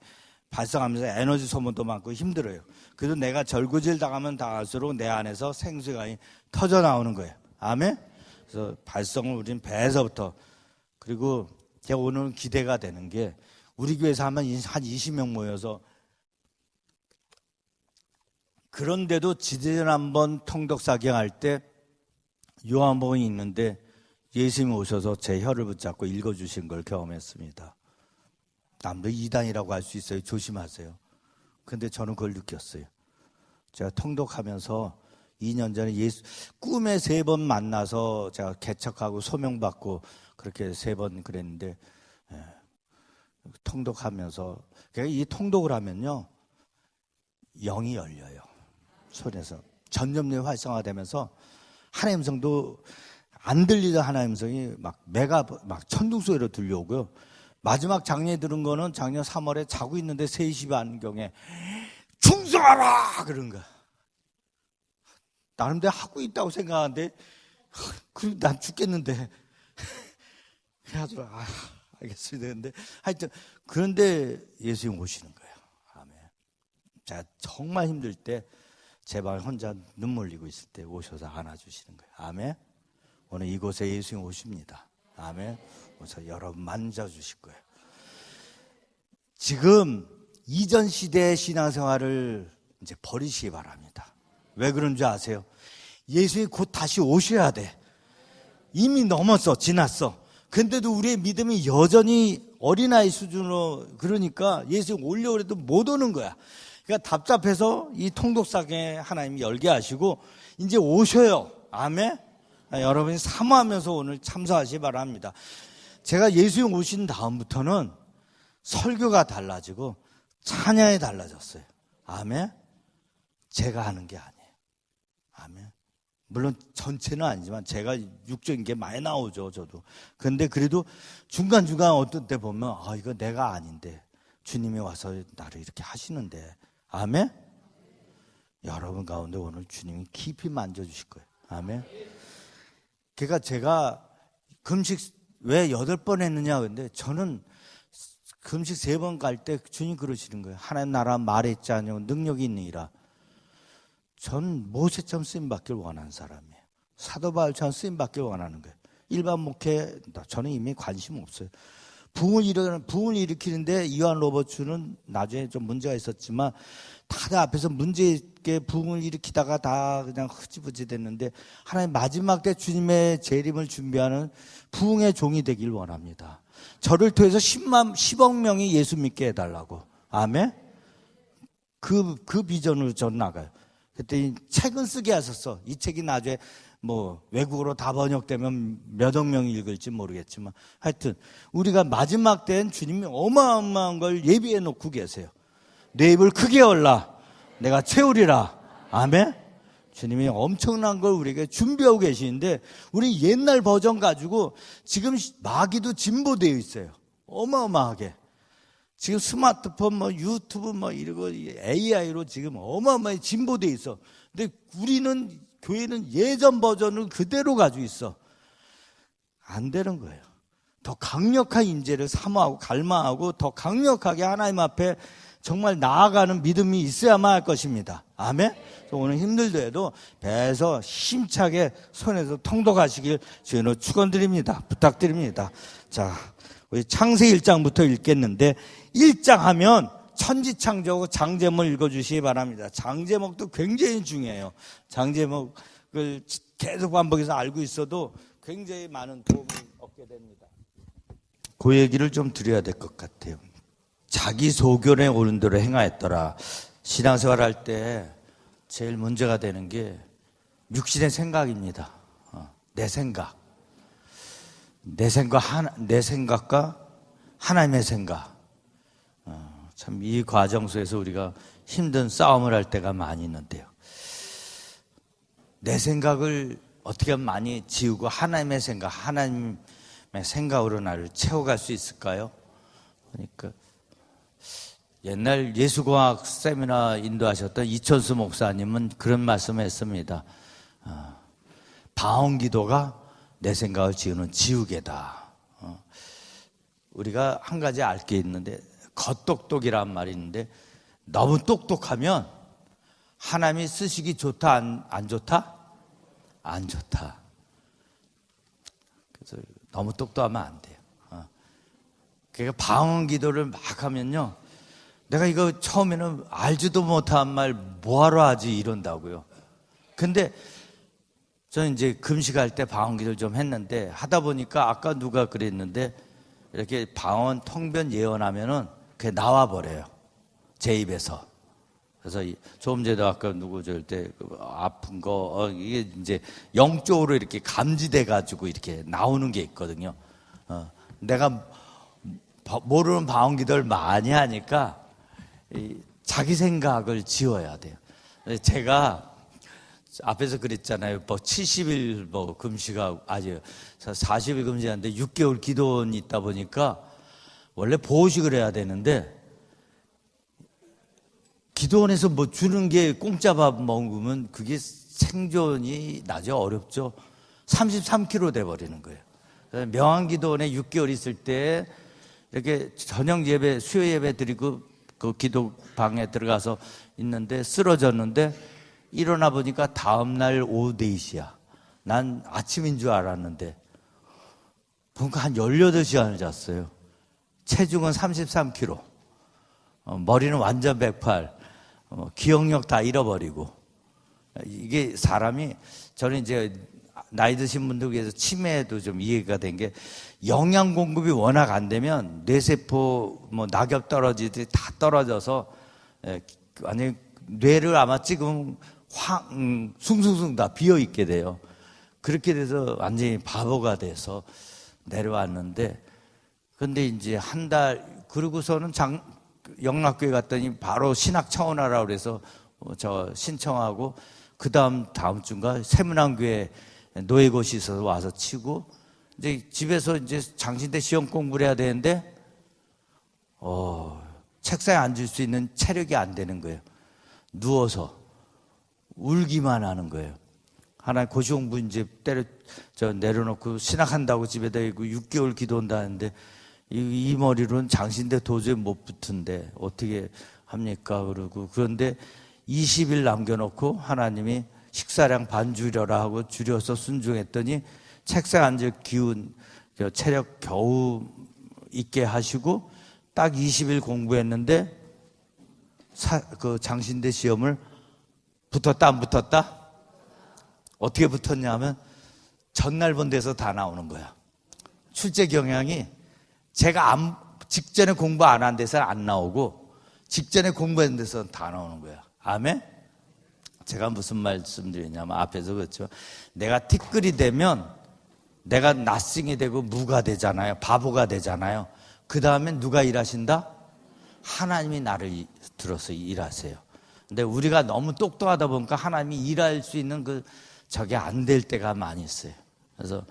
발성하면서 에너지 소모도 많고 힘들어요. 그래서 내가 절구질 당하면 당할수록 내 안에서 생수가 터져 나오는 거예요. 아멘? 그래서 발성을 우리는 배에서부터. 그리고 제가 오늘 기대가 되는 게 우리 교회에서 하면 한 20명 모여서 그런데도 지지난번 통독사경 할 때 요한복음이 있는데 예수님이 오셔서 제 혀를 붙잡고 읽어주신 걸 경험했습니다. 남들 이단이라고 할 수 있어요. 조심하세요. 근데 저는 그걸 느꼈어요. 제가 통독하면서 2년 전에 꿈에 3번 만나서 제가 개척하고 소명받고 그렇게 3번 그랬는데, 통독하면서, 이 통독을 하면요, 영이 열려요. 손에서. 전념력이 활성화되면서 하나님 음성도 안 들리던 하나님 음성이 막 천둥소리로 들려오고요. 마지막 장례에 들은 거는 작년 3월에 자고 있는데 3시 반경에 충성하라! 그런 거야. 나름대로 하고 있다고 생각하는데, 난 죽겠는데. 그래가지고, 알겠습니다. 근데 하여튼, 그런데 예수님 오시는 거예요. 아멘. 제가 정말 힘들 때, 제 방에 혼자 눈물 흘리고 있을 때 오셔서 안아주시는 거예요. 아멘. 오늘 이곳에 예수님 오십니다. 아멘. 오셔서 여러분 만져주실 거예요. 지금 이전 시대의 신앙생활을 이제 버리시기 바랍니다. 왜 그런 줄 아세요? 예수님이 곧 다시 오셔야 돼. 이미 넘었어, 지났어. 근데도 우리의 믿음이 여전히 어린아이 수준으로, 그러니까 예수님 오려고 해도 못 오는 거야. 그러니까 답답해서 이 통독사경에 하나님이 열게 하시고 이제 오셔요. 아멘. 여러분이 사모하면서 오늘 참석하시기 바랍니다. 제가 예수님 오신 다음부터는 설교가 달라지고 찬양이 달라졌어요. 아멘. 제가 하는 게 아니에요. 아멘. 물론 전체는 아니지만 제가 육적인 게 많이 나오죠, 저도. 근데 그래도 중간중간 어떤 때 보면 이거 내가 아닌데 주님이 와서 나를 이렇게 하시는데. 아멘. 여러분 가운데 오늘 주님이 깊이 만져주실 거예요. 아멘. 그러니까 제가 금식 왜 8번 했느냐, 근데 저는 금식 3번 갈 때 주님 그러시는 거예요. 하나님 나라 말에 있지 않으면 능력이 있느니라. 전 모세처럼 쓰임받길 원하는 사람이에요. 사도 바울처럼 쓰임받길 원하는 거예요. 일반 목회 저는 이미 관심 없어요. 부흥을 일으키는데 이완 로버츠는 나중에 좀 문제가 있었지만 다들 앞에서 문제 있게 부흥을 일으키다가 다 그냥 흐지부지 됐는데 하나님 마지막 때 주님의 재림을 준비하는 부흥의 종이 되길 원합니다. 저를 통해서 10억 명이 예수 믿게 해달라고. 아멘. 그 비전으로 전 나가요. 그때 책은 쓰게 하셨어. 이 책이 나중에 외국어로 다 번역되면 몇억 명이 읽을지 모르겠지만 하여튼 우리가 마지막 때는 주님이 어마어마한 걸 예비해 놓고 계세요. 내 입을 크게 열라 내가 채우리라. 아멘. 주님이 엄청난 걸 우리에게 준비하고 계시는데 우리 옛날 버전 가지고 지금 마귀도 진보되어 있어요. 어마어마하게. 지금 스마트폰 유튜브 이러고 AI로 지금 어마어마하게 진보되어 있어. 근데 우리는 교회는 예전 버전을 그대로 가지고 있어. 안 되는 거예요. 더 강력한 인재를 사모하고 갈망하고 더 강력하게 하나님 앞에 정말 나아가는 믿음이 있어야만 할 것입니다. 아멘? 그래서 오늘 힘들더라도 배에서 힘차게 손에서 통독하시길 주님으로 축원드립니다. 부탁드립니다. 자, 우리 창세기 1장부터 읽겠는데 1장 하면 천지창조하고 장제목 읽어주시기 바랍니다. 장제목도 굉장히 중요해요. 장제목을 계속 반복해서 알고 있어도 굉장히 많은 도움을 얻게 됩니다. 그 얘기를 좀 드려야 될 것 같아요. 자기 소견에 오른 대로 행하였더라. 신앙생활 할 때 제일 문제가 되는 게 육신의 생각입니다. 내 생각. 내 생각과 하나님의 생각. 참 이 과정 속에서 우리가 힘든 싸움을 할 때가 많이 있는데요. 내 생각을 어떻게 하면 많이 지우고 하나님의 생각으로 나를 채워갈 수 있을까요? 그러니까 옛날 예수과학 세미나 인도하셨던 이천수 목사님은 그런 말씀을 했습니다. 방언기도가 내 생각을 지우는 지우개다. 우리가 한 가지 알 게 있는데 겉똑똑이란 말이 있는데 너무 똑똑하면 하나님이 쓰시기 좋다 안 좋다? 안 좋다. 그래서 너무 똑똑하면 안 돼요. 그러니까 방언기도를 막 하면요, 내가 이거 처음에는 알지도 못한 말 뭐하러 하지 이런다고요. 근데 저는 이제 금식할 때 방언기도를 좀 했는데 하다 보니까 아까 누가 그랬는데 이렇게 방언 통변 예언하면은 그게 나와버려요. 제 입에서. 그래서 조금 전에도 아까 누구 절 때 아픈 거 이게 이제 영적으로 이렇게 감지돼가지고 이렇게 나오는 게 있거든요. 내가 모르는 방언기도를 많이 하니까 자기 생각을 지워야 돼요. 제가 앞에서 그랬잖아요. 뭐 70일 뭐 금식하고 아직 40일 금식하는데 6개월 기도원이 있다 보니까 원래 보호식을 해야 되는데 기도원에서 뭐 주는 게 공짜 밥 먹으면 그게 생존이 나죠. 어렵죠. 33kg 돼버리는 거예요. 명안기도원에 6개월 있을 때 이렇게 저녁 예배, 수요 예배 드리고 그 기도방에 들어가서 있는데 쓰러졌는데 일어나 보니까 다음날 오후 4시야. 난 아침인 줄 알았는데 보니까 한 18시간을 잤어요. 체중은 33kg. 머리는 완전 108. 기억력 다 잃어버리고. 이게 사람이, 저는 이제 나이 드신 분들 위해서 치매도 좀 이해가 된 게 영양 공급이 워낙 안 되면 뇌세포 뭐 낙엽 떨어지듯이 다 떨어져서 완전히 뇌를 아마 찍으면 숭숭숭 다 비어 있게 돼요. 그렇게 돼서 완전히 바보가 돼서 내려왔는데, 근데 이제 한 달 그러고서는 영락교회 갔더니 바로 신학 청원하라고 그래서 저 신청하고 다음 주인가 세문안교회 노예고시 있어서 와서 치고 이제 집에서 이제 장신대 시험 공부를 해야 되는데 책상에 앉을 수 있는 체력이 안 되는 거예요. 누워서 울기만 하는 거예요. 하나님 고시공부 이제 내려놓고 신학한다고 집에다 있고 6개월 기도한다는데 이 머리로는 장신대 도저히 못 붙은데 어떻게 합니까? 그런데 20일 남겨놓고 하나님이 식사량 반 줄여라 하고 줄여서 순종했더니 책상 앉을 기운, 체력 겨우 있게 하시고 딱 20일 공부했는데 그 장신대 시험을 붙었다 안 붙었다? 어떻게 붙었냐 하면 전날 본 데서 다 나오는 거야. 출제 경향이 제가 직전에 공부 안 한 데서는 안 나오고 직전에 공부한 데서는 다 나오는 거야. 아멘? 제가 무슨 말씀 드리냐면 앞에서 그렇죠. 내가 티끌이 되면 내가 나싱이 되고 무가 되잖아요. 바보가 되잖아요. 그 다음에 누가 일하신다? 하나님이 나를 들어서 일하세요. 근데 우리가 너무 똑똑하다 보니까 하나님이 일할 수 있는 저게 안 될 때가 많이 있어요. 그래서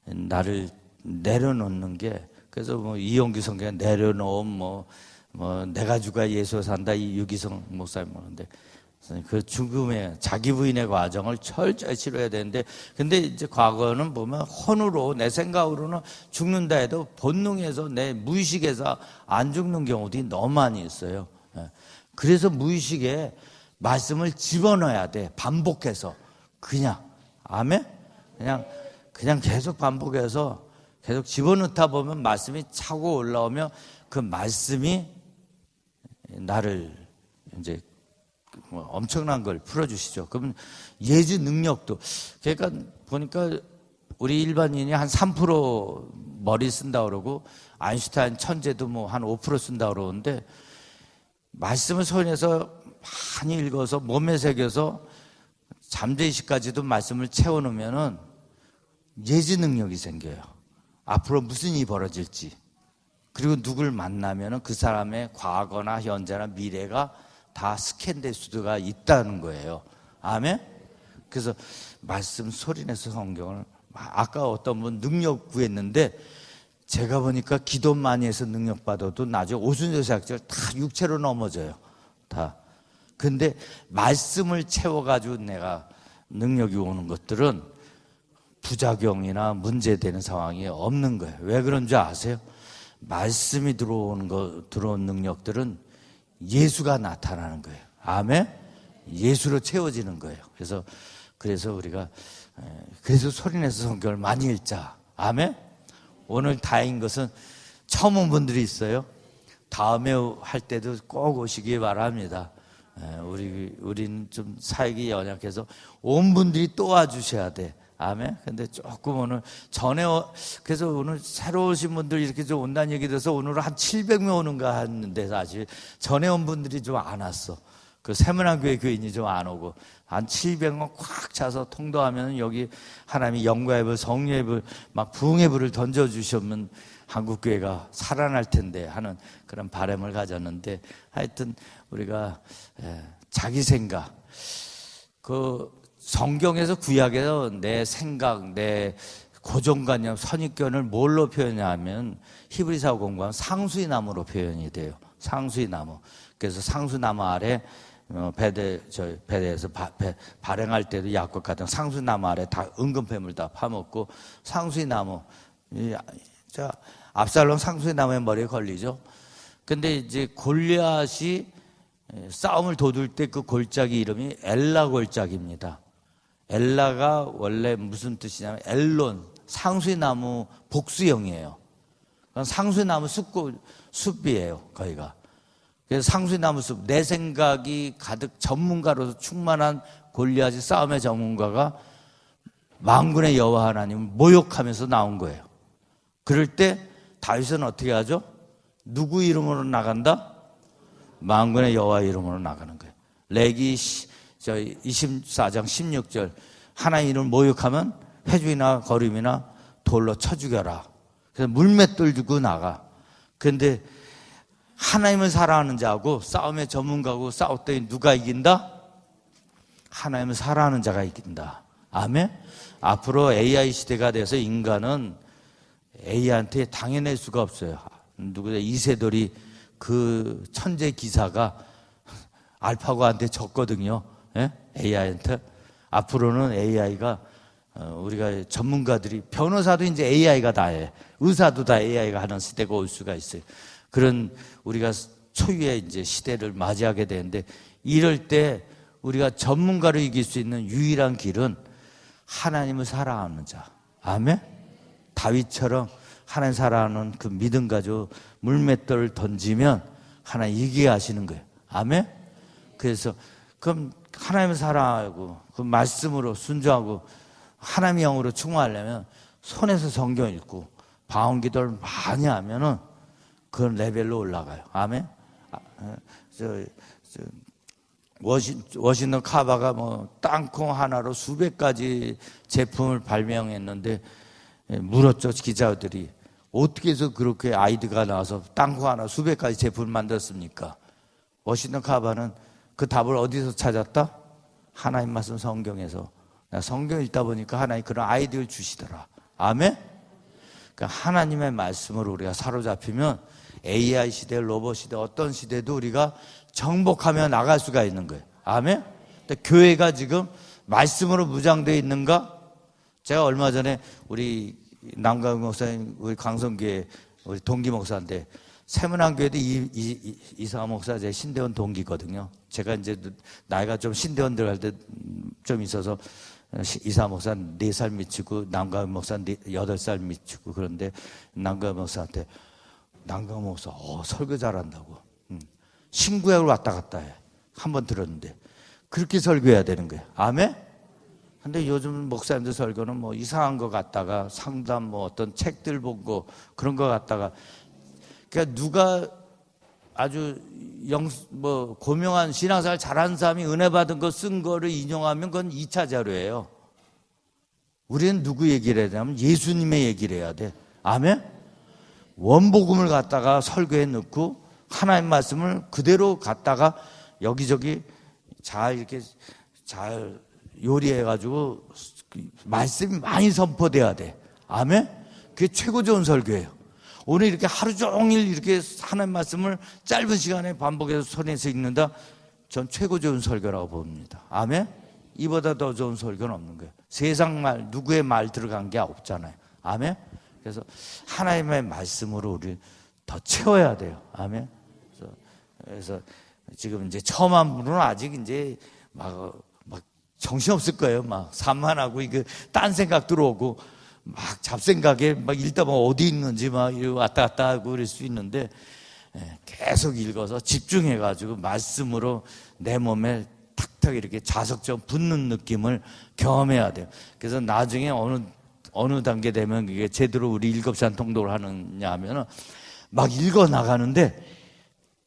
나를 내려놓는 게, 그래서 뭐 이용규 성경에 내려놓음 뭐 내가 주가 예수 산다 이 유기성 목사님 보는데 그 죽음의 자기 부인의 과정을 철저히 치료해야 되는데, 근데 이제 과거는 보면 혼으로 내 생각으로는 죽는다 해도 본능에서 내 무의식에서 안 죽는 경우들이 너무 많이 있어요. 그래서 무의식에 말씀을 집어넣어야 돼. 반복해서. 그냥. 아멘? 그냥 계속 반복해서 계속 집어넣다 보면 말씀이 차고 올라오면 그 말씀이 나를 이제 엄청난 걸 풀어주시죠. 그러면 예지 능력도, 그러니까 보니까 우리 일반인이 한 3% 머리 쓴다 그러고 아인슈타인 천재도 뭐 한 5% 쓴다 그러는데, 말씀을 손에서 많이 읽어서 몸에 새겨서 잠재의식까지도 말씀을 채워놓으면은 예지 능력이 생겨요. 앞으로 무슨 일이 벌어질지, 그리고 누굴 만나면은 그 사람의 과거나 현재나 미래가 다 스캔될 수가 있다는 거예요. 아멘? 그래서 말씀 소리내서 성경을, 아까 어떤 분 능력 구했는데 제가 보니까 기도 많이 해서 능력 받아도 나중에 오순절삭절 다 육체로 넘어져요. 다. 근데 말씀을 채워가지고 내가 능력이 오는 것들은 부작용이나 문제되는 상황이 없는 거예요. 왜 그런 줄 아세요? 말씀이 들어온 능력들은 예수가 나타나는 거예요. 아멘? 예수로 채워지는 거예요. 그래서 우리가 소리내서 성경을 많이 읽자. 아멘? 오늘 다행인 것은 처음 온 분들이 있어요. 다음에 할 때도 꼭 오시기 바랍니다. 우리는 좀 사역이 연약해서 온 분들이 또 와주셔야 돼. 아멘. 근데 조금 오늘 그래서 오늘 새로 오신 분들 이렇게 좀 온다는 얘기 들어서 오늘은 한 700명 오는가 했는데, 사실 전에 온 분들이 좀 안 왔어. 그 세문안교회 교인이 좀 안 오고 한 700명 꽉 차서 통도하면 여기 하나님이 영과의 불, 성령의 불, 막 부흥의 불을 던져주시면 한국교회가 살아날 텐데 하는 그런 바람을 가졌는데, 하여튼 우리가 자기 생각, 성경에서 구약에서 내 생각, 내 고정관념, 선입견을 뭘로 표현하면 히브리서 공부하면 상수의 나무로 표현이 돼요. 상수의 나무. 그래서 상수나무 아래 베대에서 발행할 때도 약국 같은 상수나무 아래 다 은근패물 다 파먹고, 상수의 나무, 압살롬 상수의 나무에 머리에 걸리죠. 근데 이제 골리앗이 싸움을 도둘 때 그 골짜기 이름이 엘라 골짜기입니다. 엘라가 원래 무슨 뜻이냐면 엘론, 상수의 나무 복수형이에요. 상수의 나무 숲이에요, 거기가. 그래서 상수의 나무 숲, 내 생각이 가득 전문가로서 충만한 골리앗이 싸움의 전문가가 만군의 여호와 하나님을 모욕하면서 나온 거예요. 그럴 때 다윗은 어떻게 하죠? 누구 이름으로 나간다? 만군의 여호와 이름으로 나가는 거예요. 레기 24장 16절, 하나님 이름을 모욕하면 회중이나 거름이나 돌로 쳐 죽여라. 그래서 물맷돌 주고 나가. 그런데 하나님을 사랑하는 자하고 싸움의 전문가하고 싸웠더니 누가 이긴다? 하나님을 사랑하는 자가 이긴다. 아멘? 앞으로 AI 시대가 돼서 인간은 AI한테 당해낼 수가 없어요. 이세돌이 그 천재 기사가 알파고한테 졌거든요. AI한테. 앞으로는 AI가, 우리가 전문가들이, 변호사도 이제 AI가 다 해. 의사도 다 AI가 하는 시대가 올 수가 있어요. 그런 우리가 초유의 이제 시대를 맞이하게 되는데, 이럴 때 우리가 전문가로 이길 수 있는 유일한 길은 하나님을 사랑하는 자. 아멘? 다윗처럼 하나님 사랑하는 그 믿음 가지고 물맷돌을 던지면 하나님 이기게 하시는 거예요. 아멘? 그래서 그럼 하나님을 사랑하고 그 말씀으로 순종하고 하나님의 영으로 충만하려면 손에서 성경 읽고 방언기도를 많이 하면은 그 레벨로 올라가요. 아멘? 워싱턴 카바가 뭐 땅콩 하나로 수백 가지 제품을 발명했는데, 물었죠, 기자들이. 어떻게 해서 그렇게 아이디가 나와서 땅콩 하나 수백 가지 제품을 만들었습니까? 워싱턴 카바는 그 답을 어디서 찾았다? 하나님 말씀 성경에서. 성경 읽다 보니까 하나님 그런 아이디어를 주시더라. 아멘? 그러니까 하나님의 말씀으로 우리가 사로잡히면 AI 시대, 로봇 시대, 어떤 시대도 우리가 정복하며 나갈 수가 있는 거예요. 아멘? 교회가 지금 말씀으로 무장되어 있는가? 제가 얼마 전에 우리 남강 목사님, 우리 강성교회 우리 동기 목사인데 세문안교회도 이상화 목사 제 신대원 동기거든요. 제가 이제 나이가 좀 신대원 들어갈 때 좀 있어서 이상화 목사 4살 미치고 남강 목사 8살 미치고 그런데 남강 목사한테 남강 목사 설교 잘한다고 신구약을 왔다 갔다 해. 한번 들었는데 그렇게 설교해야 되는 거예요. 아멘? 근데 요즘 목사님들 설교는 뭐 이상한 거 갖다가 상담 뭐 어떤 책들 보고 그런 거 갖다가 그러니까 누가 아주 고명한 신앙생활 잘하는 사람이 은혜 받은 거 쓴 거를 인용하면 그건 2차 자료예요. 우리는 누구 얘기를 해야 되냐면 예수님의 얘기를 해야 돼. 아멘? 원복음을 갖다가 설교에 넣고 하나님 말씀을 그대로 갖다가 여기저기 이렇게 잘 요리해가지고 말씀이 많이 선포돼야 돼. 아멘? 그게 최고 좋은 설교예요. 오늘 이렇게 하루 종일 이렇게 하나님 말씀을 짧은 시간에 반복해서 손에서 읽는다. 전 최고 좋은 설교라고 봅니다. 아멘? 이보다 더 좋은 설교는 없는 거예요. 세상 말, 누구의 말 들어간 게 없잖아요. 아멘? 그래서 하나님의 말씀으로 우리 더 채워야 돼요. 아멘? 그래서 지금 이제 처음 한 분은 아직 이제 막 정신없을 거예요. 막 산만하고 이게 딴 생각 들어오고 막 잡생각에 막 읽다 보면 어디 있는지 막 왔다 갔다 하고 그럴 수 있는데 계속 읽어서 집중해가지고 말씀으로 내 몸에 탁탁 이렇게 자석처럼 붙는 느낌을 경험해야 돼요. 그래서 나중에 어느 단계 되면 그게 제대로 우리 일곱시간 통독을 하느냐 하면은 막 읽어 나가는데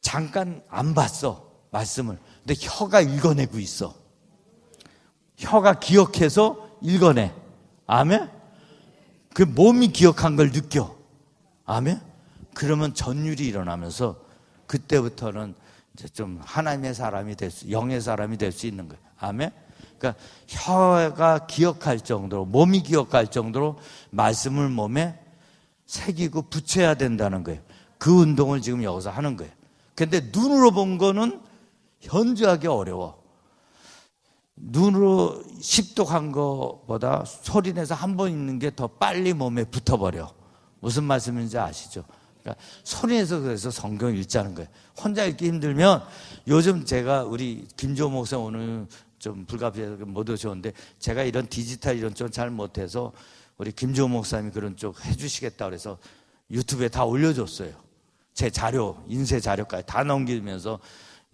잠깐 안 봤어 말씀을. 근데 혀가 읽어내고 있어. 혀가 기억해서 읽어내. 아멘? 그 몸이 기억한 걸 느껴. 아멘? 그러면 전율이 일어나면서 그때부터는 이제 좀 하나님의 사람이 영의 사람이 될 수 있는 거예요. 아멘? 그러니까 혀가 기억할 정도로, 몸이 기억할 정도로 말씀을 몸에 새기고 붙여야 된다는 거예요. 그 운동을 지금 여기서 하는 거예요. 근데 눈으로 본 거는 현저하게 어려워. 눈으로 십독한 거보다 소리내서 한 번 읽는 게 더 빨리 몸에 붙어버려. 무슨 말씀인지 아시죠? 그러니까 소리내서 그래서 성경 읽자는 거예요. 혼자 읽기 힘들면 요즘 제가 우리 김조 목사 오늘 좀 불가피해서 못 오셨는데 제가 이런 디지털 이런 쪽 잘 못해서 우리 김조 목사님이 그런 쪽 해주시겠다 그래서 유튜브에 다 올려줬어요. 제 자료, 인쇄 자료까지 다 넘기면서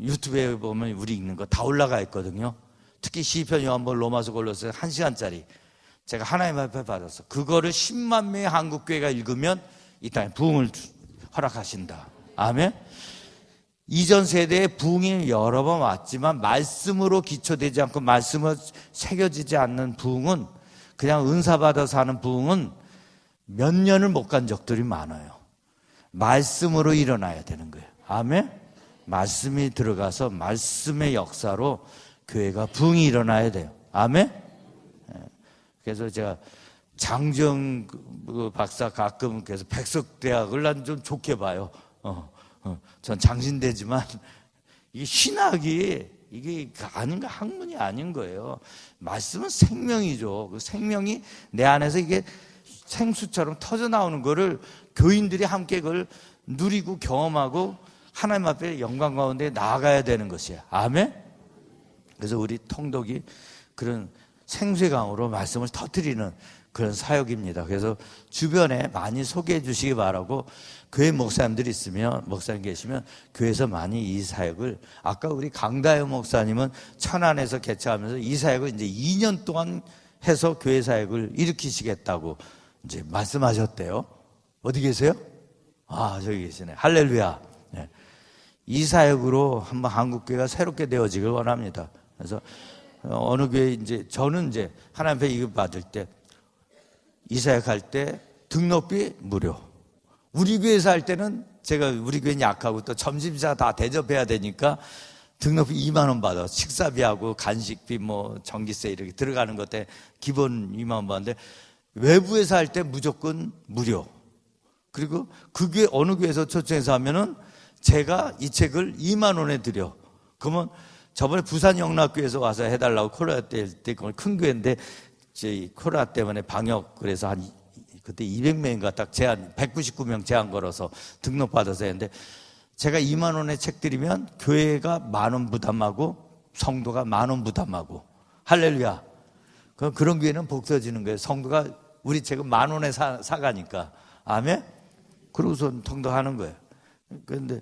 유튜브에 보면 우리 읽는 거 다 올라가 있거든요. 특히 시편 요한복음 로마서 골로새 1시간짜리 제가 하나님 앞에 받았어. 그거를 10만 명의 한국교회가 읽으면 이 땅에 부흥을 허락하신다. 아멘. 이전 세대에 부흥이 여러 번 왔지만 말씀으로 기초되지 않고 말씀으로 새겨지지 않는 부흥은 그냥 은사 받아서 하는 부흥은 몇 년을 못 간 적들이 많아요. 말씀으로 일어나야 되는 거예요. 아멘. 말씀이 들어가서 말씀의 역사로 교회가 부흥이 일어나야 돼요. 아멘. 그래서 제가 장정 박사 가끔 그래서 백석대학을 난 좀 좋게 봐요. 전 장신대지만 이게 신학이 이게 아닌가 학문이 아닌 거예요. 말씀은 생명이죠. 그 생명이 내 안에서 이게 생수처럼 터져 나오는 거를 교인들이 함께 그걸 누리고 경험하고 하나님 앞에 영광 가운데 나아가야 되는 것이에요. 아멘. 그래서 우리 통독이 그런 생수의 강으로 말씀을 터뜨리는 그런 사역입니다. 그래서 주변에 많이 소개해 주시기 바라고 교회 목사님들이 있으면 목사님 계시면 교회에서 많이 이 사역을 아까 우리 강다현 목사님은 천안에서 개최하면서 이 사역을 이제 2년 동안 해서 교회 사역을 일으키시겠다고 이제 말씀하셨대요. 어디 계세요? 아, 저기 계시네. 할렐루야. 네. 이 사역으로 한번 한국교회가 새롭게 되어지길 원합니다. 그래서 어느 교회 이제 저는 이제 하나님 앞에 이거 받을 때 이 사역할 때 등록비 무료. 우리 교회에서 할 때는 제가 우리 교회는 약하고 또 점심시간 다 대접해야 되니까 등록비 2만 원 받아. 식사비하고 간식비 뭐 전기세 이렇게 들어가는 것 때 기본 2만 원 받는데 외부에서 할 때 무조건 무료. 그리고 그 교회 어느 교회에서 초청해서 하면은 제가 이 책을 2만 원에 드려. 그러면 저번에 부산 영락교에서 와서 해달라고 코로나 때 큰 교회인데 저희 코로나 때문에 방역 그래서 한 그때 200명인가 딱 제한 199명 제한 걸어서 등록받아서 했는데 제가 2만 원에 책 드리면 교회가 10,000원 부담하고 성도가 10,000원 부담하고 할렐루야. 그럼 그런 교회는 복 터지는 거예요. 성도가 우리 책은 10,000원에 사가니까 아멘. 그러고서 통도하는 거예요. 그런데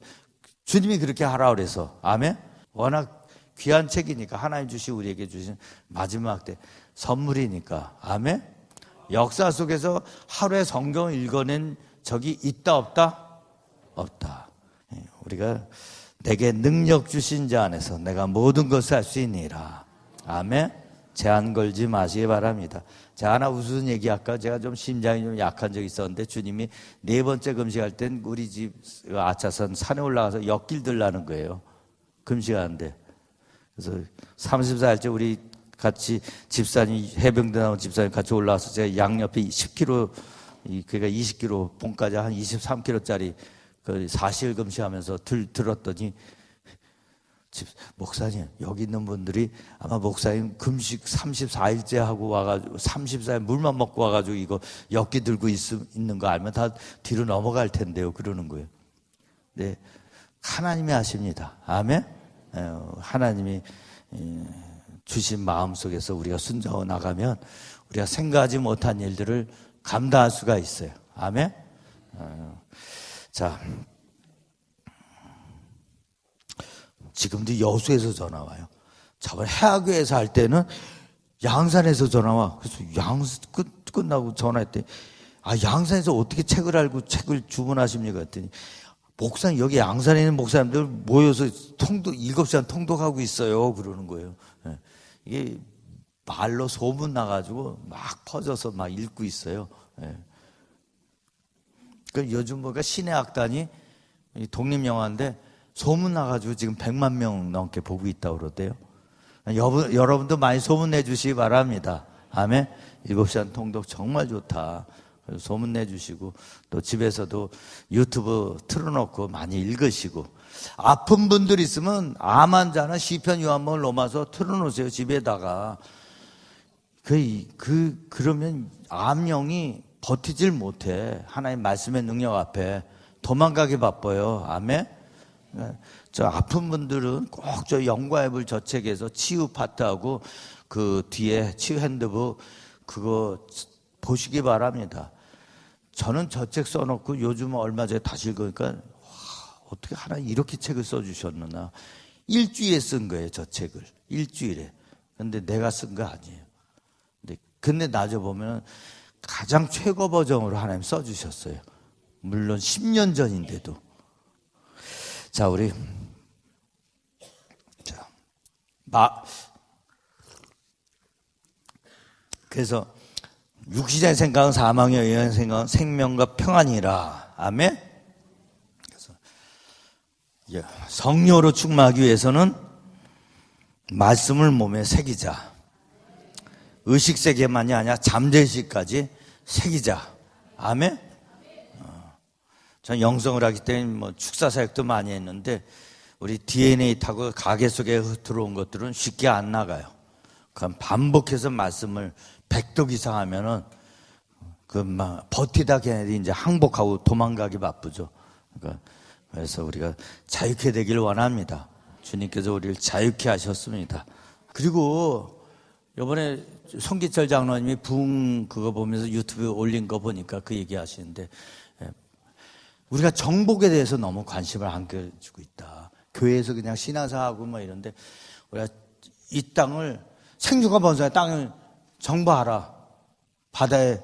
주님이 그렇게 하라 그래서 아멘. 워낙 귀한 책이니까 하나님 주시 우리에게 주신 마지막 때 선물이니까 아멘. 역사 속에서 하루에 성경을 읽어낸 적이 있다 없다? 없다. 우리가 내게 능력 주신 자 안에서 내가 모든 것을 할 수 있니라. 아멘. 제한 걸지 마시기 바랍니다. 제가 하나 무슨 얘기할까? 제가 좀 심장이 좀 약한 적이 있었는데 주님이 4번째 금식할 땐 우리 집 아차산 산에 올라가서 엿길 들라는 거예요. 금식하는데. 그래서 34일째 우리 같이 집사님 해병대 나온 집사님 같이 올라와서 제가 양옆에 10kg 그러니까 20kg 봉까지 한 23kg짜리 그 4실 금식하면서 들었더니 목사님 여기 있는 분들이 아마 목사님 금식 34일째 하고 와가지고 34일 물만 먹고 와가지고 이거 엿기 들고 있는 거 알면 다 뒤로 넘어갈 텐데요 그러는 거예요. 네, 하나님이 하십니다. 아멘. 하나님이 주신 마음속에서 우리가 순종하고 나가면 우리가 생각하지 못한 일들을 감당할 수가 있어요. 아멘. 자, 지금도 여수에서 전화 와요. 저번 해학교에서 할 때는 양산에서 전화 와. 그래서 양산 끝나고 전화했더니 양산에서 어떻게 책을 알고 책을 주문하십니까? 했더니 목사님 여기 양산에 있는 목사님들 모여서 7시간 통독하고 있어요. 그러는 거예요. 이게 말로 소문 나가지고 막 퍼져서 막 읽고 있어요. 그 요즘 보니까 신의 악단이 독립영화인데 소문 나가지고 지금 100만 명 넘게 보고 있다고 그러대요. 여러분도 많이 소문 내주시기 바랍니다. 아멘. 7시간 통독 정말 좋다. 소문 내주시고 또 집에서도 유튜브 틀어놓고 많이 읽으시고 아픈 분들 있으면 암 환자는 시편 요한복음 로마서 틀어놓으세요. 집에다가 그러면 암령이 버티질 못해. 하나님 말씀의 능력 앞에 도망가기 바빠요. 아멘. 저 아픈 분들은 꼭 저 영과 앱을 저 책에서 치유 파트하고 그 뒤에 치유 핸드북 그거 보시기 바랍니다. 저는 저 책 써놓고 요즘 얼마 전에 다시 읽으니까 어떻게 하나님 이렇게 책을 써주셨느냐. 일주일에 쓴 거예요. 저 책을 일주일에. 근데 내가 쓴 거 아니에요. 근데 나중에 가장 최고 버전으로 하나님 써주셨어요. 물론 10년 전인데도. 자, 우리 그래서 육신의 생각은 사망이요 영의 생각은 생명과 평안이라. 아멘. 그래서 성령으로 충만하기 위해서는 말씀을 몸에 새기자. 의식 세계만이 아니라 잠재의식까지 새기자. 아멘. 전 영성을 하기 때문에 축사 사역도 많이 했는데 우리 DNA 타고 가게 속에 들어온 것들은 쉽게 안 나가요. 그럼 반복해서 말씀을 100독 이상 하면은 버티다 걔네들이 이제 항복하고 도망가기 바쁘죠. 그래서 우리가 자유케 되길 원합니다. 주님께서 우리를 자유케 하셨습니다. 그리고 이번에 송기철 장로님이 부흥 그거 보면서 유튜브에 올린 거 보니까 그 얘기 하시는데 우리가 정복에 대해서 너무 관심을 안 가지고 있다. 교회에서 그냥 신앙사하고 이런데 우리가 이 땅을 생주가 번성의 땅을 정복하라. 바다에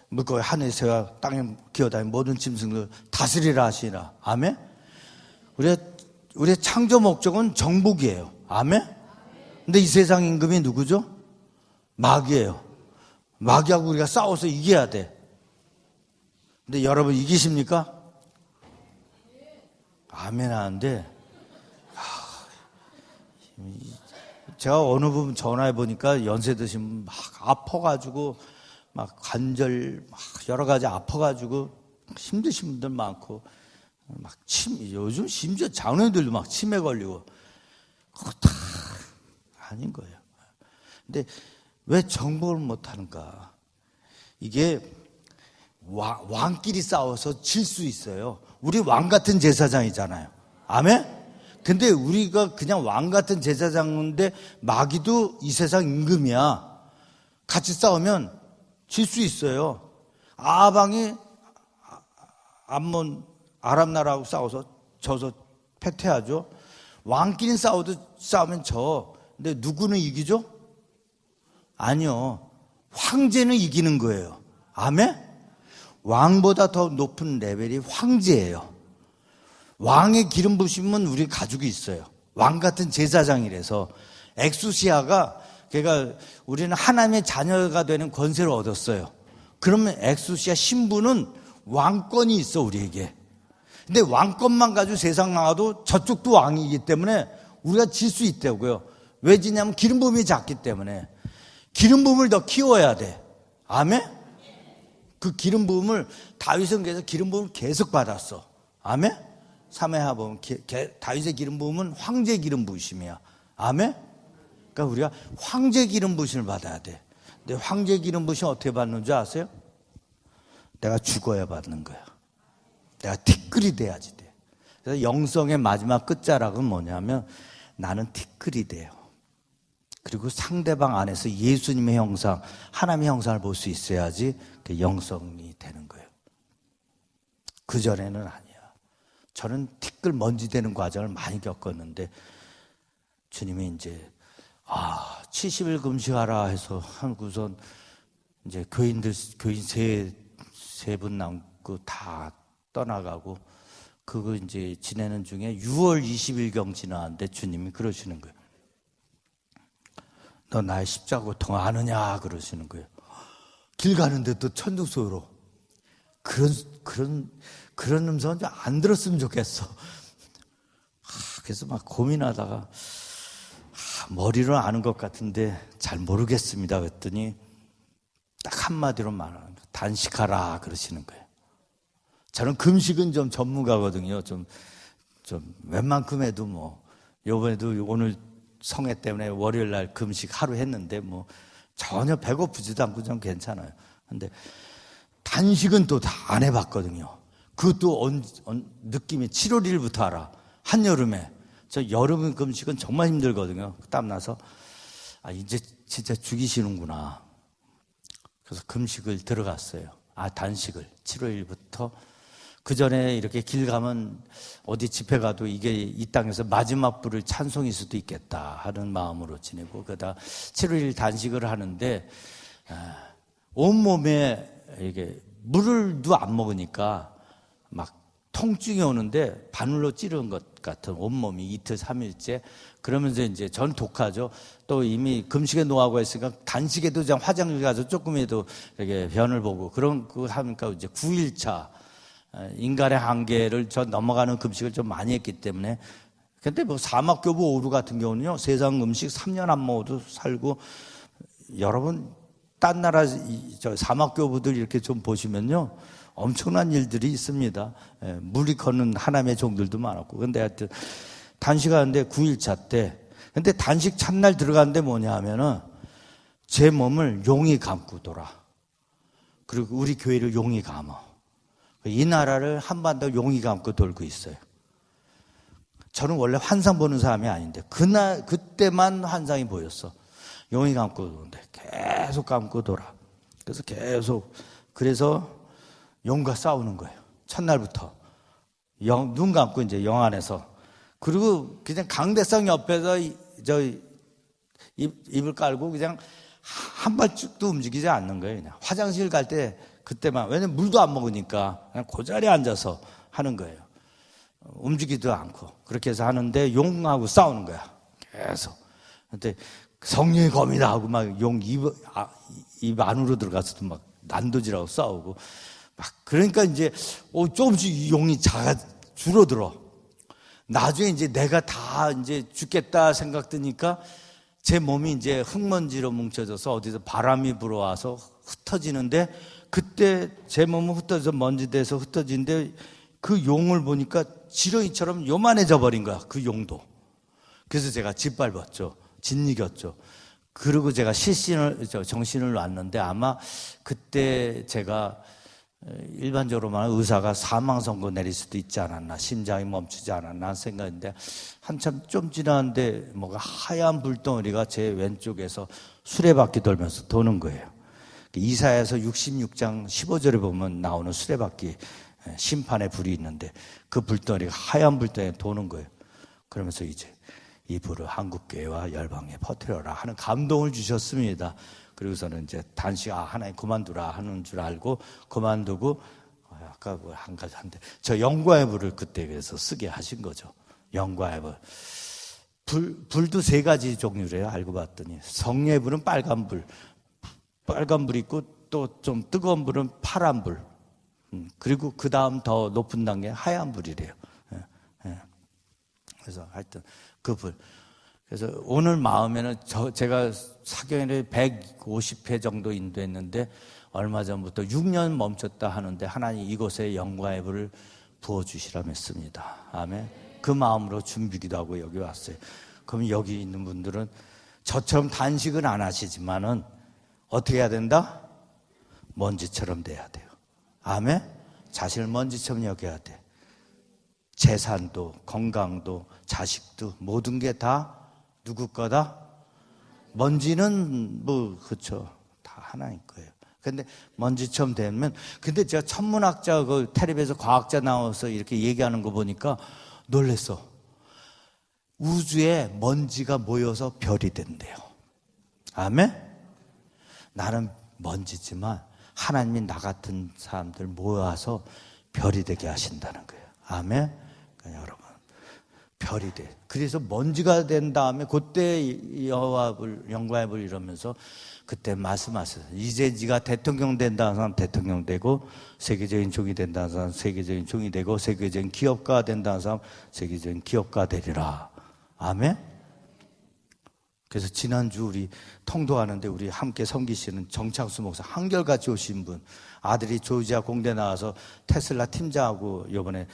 물고기 하늘에서 땅에 기어다니는 모든 짐승을 다스리라 하시라. 아멘. 우리의 창조 목적은 정복이에요. 아멘. 근데 이 세상 임금이 누구죠? 마귀예요. 마귀하고 우리가 싸워서 이겨야 돼. 근데 여러분 이기십니까? 아멘 하는데 제가 어느 부분 전화해 보니까 연세 드신 막 아파가지고 막 관절 막 여러 가지 아파가지고 힘드신 분들 많고 막 요즘 심지어 장로님들도 막 치매 걸리고 다 아닌 거예요. 근데 왜 정복을 못하는가? 이게 왕끼리 싸워서 질 수 있어요. 우리 왕 같은 제사장이잖아요. 아멘? 근데 우리가 그냥 왕 같은 제사장인데 마귀도 이 세상 임금이야. 같이 싸우면 질 수 있어요. 아방이 암몬 아람 나라하고 싸워서 져서 패퇴하죠. 왕끼리 싸우면 져. 근데 누구는 이기죠? 아니요. 황제는 이기는 거예요. 아멘? 왕보다 더 높은 레벨이 황제예요. 왕의 기름 부심은 우리 가지고 있어요. 왕 같은 제사장이라서. 엑수시아가 걔가 우리는 하나님의 자녀가 되는 권세를 얻었어요. 그러면 엑수시아 신부는 왕권이 있어 우리에게. 근데 왕권만 가지고 세상 나가도 저쪽도 왕이기 때문에 우리가 질 수 있다고요. 왜 지냐면 기름 부음이 작기 때문에. 기름 부음을 더 키워야 돼. 아멘? 그 기름 부음을 다윗은 그래서 기름 부음을 계속 받았어. 아멘? 사무엘하 보면 다윗의 기름 부음은 황제 기름 부으심이야. 아멘? 그러니까 우리가 황제 기름 부으심을 받아야 돼. 근데 황제 기름 부으심 어떻게 받는 줄 아세요? 내가 죽어야 받는 거야. 내가 티끌이 돼야지 돼. 그래서 영성의 마지막 끝자락은 뭐냐면 나는 티끌이 돼요. 그리고 상대방 안에서 예수님의 형상, 하나님의 형상을 볼 수 있어야지 그 영성이 되는 거예요. 그전에는 아니야. 저는 티끌 먼지 되는 과정을 많이 겪었는데 주님이 이제 70일 금식하라 해서 한구선 이제 교인 세 분 남고 다 떠나가고 그거 이제 지내는 중에 6월 20일경 지나는데 주님이 그러시는 거예요. 너 나의 십자가 고통 아느냐 그러시는 거예요. 길 가는데 또 천둥소리로 그런 음성은 좀 안 들었으면 좋겠어. 그래서 막 고민하다가 머리로 아는 것 같은데 잘 모르겠습니다 그랬더니 딱 한마디로 말하는 거예요. 단식하라 그러시는 거예요. 저는 금식은 좀 전문가거든요. 좀 웬만큼 해도 뭐 요번에도 오늘 성회 때문에 월요일 날 금식 하루 했는데 뭐 전혀 배고프지도 않고 좀 괜찮아요. 근데 단식은 또 다 안 해봤거든요. 그것도 느낌이 7월 1일부터 알아. 한여름에. 저 여름 금식은 정말 힘들거든요. 땀나서 이제 진짜 죽이시는구나. 그래서 금식을 들어갔어요. 단식을 7월 1일부터. 그 전에 이렇게 길 가면 어디 집회 가도 이게 이 땅에서 마지막 부를 찬송일 수도 있겠다 하는 마음으로 지내고 그러다 7월 1일 단식을 하는데 온몸에 이게 물을도 안 먹으니까 막 통증이 오는데 바늘로 찌르는 것 같은 온몸이 이틀 3일째 그러면서 이제 전 독하죠. 또 이미 금식에 노하고 했으니까 단식에도 그냥 화장실 가서 조금이라도 이렇게 변을 보고 그런 거 하니까 이제 9일차 인간의 한계를 넘어가는 금식을 좀 많이 했기 때문에 근데 뭐 사막교부 오루 같은 경우는요 세상 음식 3년 안 먹어도 살고 여러분 딴 나라 사막교부들 이렇게 좀 보시면요 엄청난 일들이 있습니다. 물이 걷는 하나님의 종들도 많았고 근데 하여튼 단식하는데 9일차 때 근데 단식 첫날 들어갔는데 뭐냐 하면은 제 몸을 용이 감고 돌아. 그리고 우리 교회를 용이 감아. 이 나라를 한반도 용이 감고 돌고 있어요. 저는 원래 환상 보는 사람이 아닌데 그때만 환상이 보였어. 용이 감고 도는데 계속 감고 돌아. 그래서 용과 싸우는 거예요. 첫날부터 눈 감고 이제 영 안에서 그리고 그냥 강대상 옆에서 입을 깔고 그냥 한 발짝도 움직이지 않는 거예요. 그냥 화장실 갈 때 그때만 왜냐면 물도 안 먹으니까 그냥 그 자리에 앉아서 하는 거예요. 움직이지도 않고 그렇게 해서 하는데 용하고 싸우는 거야. 계속. 근데 성령의 검이다 하고 막 용 입 안으로 들어가서도 막 난도질하고 싸우고 막 그러니까 이제 조금씩 용이 줄어들어. 나중에 이제 내가 다 이제 죽겠다 생각 드니까 제 몸이 이제 흙먼지로 뭉쳐져서 어디서 바람이 불어와서 흩어지는데 그때 제 몸은 흩어져서 먼지 돼서 흩어지는데 그 용을 보니까 지렁이처럼 요만해져 버린 거야. 그 용도. 그래서 제가 짓밟았죠. 짓이겼죠. 그리고 제가 정신을 놨는데 아마 그때 제가 일반적으로 말하면 의사가 사망 선고 내릴 수도 있지 않았나, 심장이 멈추지 않았나 하는 생각인데 한참 좀 지났는데 뭐가 하얀 불덩어리가 제 왼쪽에서 수레바퀴 돌면서 도는 거예요. 이사야서 66장 15절에 보면 나오는 수레바퀴 심판의 불이 있는데 그 불덩어리가 하얀 불덩어리가 도는 거예요. 그러면서 이제 이 불을 한국교회와 열방에 퍼뜨려라 하는 감동을 주셨습니다. 그리고서는 이제 단식 하나님 그만두라 하는 줄 알고 그만두고 아까 뭐 한 가지 한데 저 영광의 불을 그때 그래서 쓰게 하신 거죠. 영광의 불. 불도 세 가지 종류래요. 알고 봤더니 성령의 불은 빨간 불 있고 또 좀 뜨거운 불은 파란 불. 그리고 그 다음 더 높은 단계 하얀 불이래요. 그래서 하여튼 그 불. 그래서 오늘 마음에는 제가 사경회를 150회 정도 인도했는데 얼마 전부터 6년 멈췄다 하는데 하나님 이곳에 영광의 불을 부어주시라고 했습니다. 아멘. 그 마음으로 준비기도 하고 여기 왔어요. 그럼 여기 있는 분들은 저처럼 단식은 안 하시지만은 어떻게 해야 된다? 먼지처럼 돼야 돼요. 아멘. 자신을 먼지처럼 여겨야 돼. 재산도 건강도 자식도 모든 게 다 누구 거다? 먼지는 뭐 그렇죠. 다 하나님 거예요. 근데 먼지처럼 되면 근데 제가 천문학자 그 텔레비에서 과학자 나와서 이렇게 얘기하는 거 보니까 놀랬어. 우주에 먼지가 모여서 별이 된대요. 아멘? 나는 먼지지만 하나님이 나 같은 사람들 모아서 별이 되게 하신다는 거예요. 아멘? 그러니까 여러분 별이 돼. 그래서 먼지가 된 다음에 그때 여호와 불, 영광의 불 이러면서 그때 말씀하셨어요. 이제 네가 대통령 된다는 사람 대통령 되고 세계적인 종이 된다는 사람 세계적인 종이 되고 세계적인 기업가 된다는 사람 세계적인 기업가 되리라. 아멘? 그래서 지난주 우리 통도하는데 우리 함께 섬기시는 정창수 목사 한결같이 오신 분 아들이 조지아 공대 나와서 테슬라 팀장하고 이번에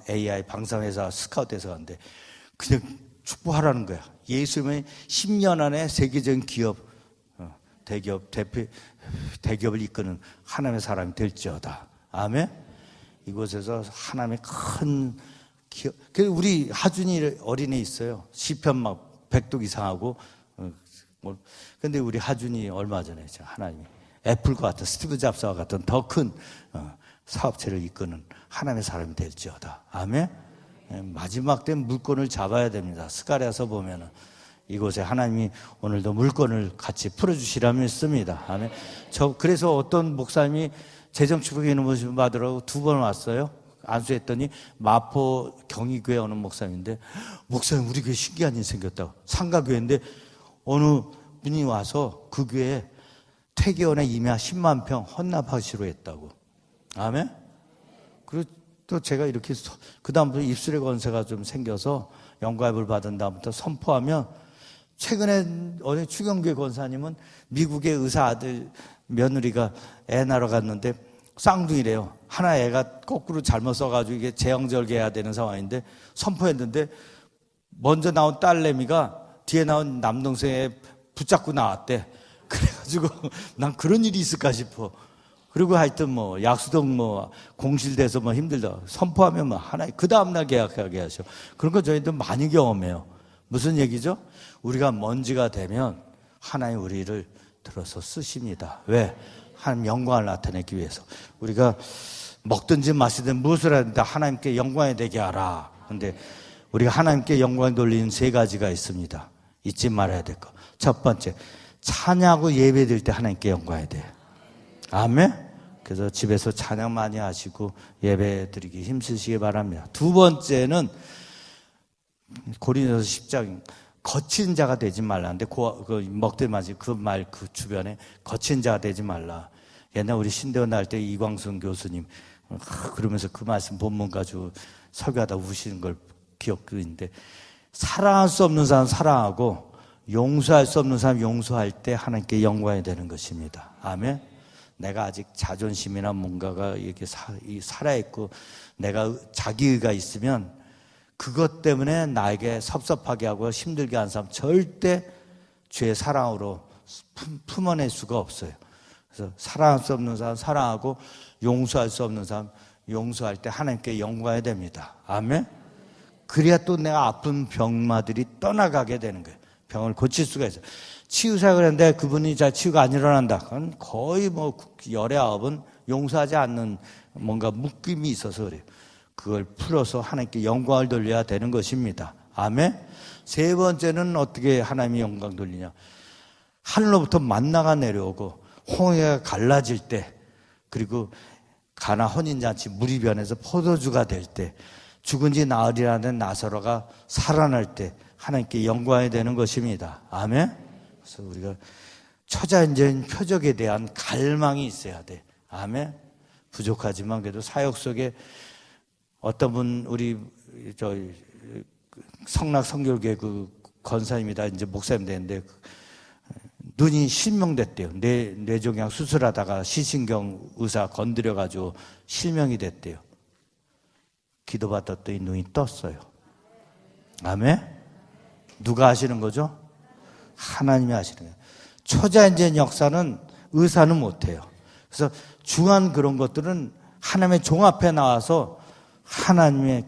AI 방산회사 스카우트해서 갔는데 그냥 축복하라는 거야. 예수님의 10년 안에 세계적인 기업 대기업을 이끄는 하나님의 사람이 될지어다. 아멘. 이곳에서 하나님의 큰 기업. 그래서 우리 하준이 어린애 있어요. 시편 막 100독 이상하고. 근데 우리 하준이 얼마 전에 하나님이 애플과 같은 스티브 잡스와 같은 더 큰 사업체를 이끄는 하나님의 사람이 될지어다. 아멘. 마지막 때 물건을 잡아야 됩니다. 스가랴서 보면은 이곳에 하나님이 오늘도 물건을 같이 풀어주시라고 했습니다. 아멘. 그래서 어떤 목사님이 재정축복에 있는 모습을 받으라고 2번 왔어요. 안수했더니 마포 경희교회 오는 목사님인데 목사님 우리 교회 신기한 일 생겼다고. 상가교회인데 어느 분이 와서 그 교회에 퇴계원의 임야 10만 평 헌납하시로 했다고. 아멘. 그리고 또 제가 이렇게 그 다음부터 입술에 건세가 좀 생겨서 영광의 불 받은 다음부터 선포하면 최근에 어느 추경교회 권사님은 미국의 의사 아들 며느리가 애 낳으러 갔는데 쌍둥이래요. 하나 애가 거꾸로 잘못 써가지고 이게 재형절개해야 되는 상황인데 선포했는데 먼저 나온 딸내미가 뒤에 나온 남동생에 붙잡고 나왔대. 그래가지고 난 그런 일이 있을까 싶어. 그리고 하여튼 뭐 약수동 뭐 공실돼서 뭐 힘들다 선포하면 뭐 하나님 그 다음날 계약하게 하셔. 그런 거 저희도 많이 경험해요. 무슨 얘기죠? 우리가 먼지가 되면 하나님 우리를 들어서 쓰십니다. 왜? 하나님 영광을 나타내기 위해서. 우리가 먹든지 마시든 무엇을 하든 하나님께 영광이 되게 하라. 근데 우리가 하나님께 영광 돌리는 3가지가 있습니다. 잊지 말아야 될 거. 첫 번째, 찬양하고 예배 드릴 때 하나님께 영광이 돼. 아멘. 그래서 집에서 찬양 많이 하시고 예배 드리기 힘쓰시기 바랍니다. 2번째는 고린도서 10장 거친 자가 되지 말라는데 먹들 맞이 그 주변에 거친 자가 되지 말라. 옛날 우리 신대원 날 때 이광순 교수님 그러면서 그 말씀 본문 가지고 설교하다 우시는 걸 기억도 있는데 사랑할 수 없는 사람 사랑하고 용서할 수 없는 사람 용서할 때 하나님께 영광이 되는 것입니다. 아멘. 내가 아직 자존심이나 뭔가가 이렇게 살아있고 내가 자기의가 있으면 그것 때문에 나에게 섭섭하게 하고 힘들게 하는 사람 절대 주의 사랑으로 품어낼 수가 없어요. 그래서 사랑할 수 없는 사람 사랑하고 용서할 수 없는 사람 용서할 때 하나님께 영광해야 됩니다. 아멘. 그래야 또 내가 아픈 병마들이 떠나가게 되는 거예요. 병을 고칠 수가 있어요. 치유사역을 했는데 그분이 잘 치유가 안 일어난다. 그건 거의 뭐 열의 아홉은 용서하지 않는 뭔가 묶임이 있어서 그래요. 그걸 풀어서 하나님께 영광을 돌려야 되는 것입니다. 아멘. 세 번째는 어떻게 하나님이 영광 돌리냐. 하늘로부터 만나가 내려오고 홍해가 갈라질 때, 그리고 가나 혼인잔치 물이 변해서 포도주가 될 때, 죽은 지 나흘이라는 나사로가 살아날 때 하나님께 영광이 되는 것입니다. 아멘. 그래서 우리가 처자인전 표적에 대한 갈망이 있어야 돼. 아멘. 부족하지만 그래도 사역 속에 어떤 분 우리 성락 성결교회 그 권사님이다 이제 목사님 되는데 눈이 실명됐대요. 뇌종양 수술하다가 시신경 의사 건드려가지고 실명이 됐대요. 기도받았더니 눈이 떴어요. 아멘. 누가 하시는 거죠? 하나님이 하시는 거예요. 초자연전 역사는 의사는 못해요. 그래서 중요한 그런 것들은 하나님의 종 앞에 나와서 하나님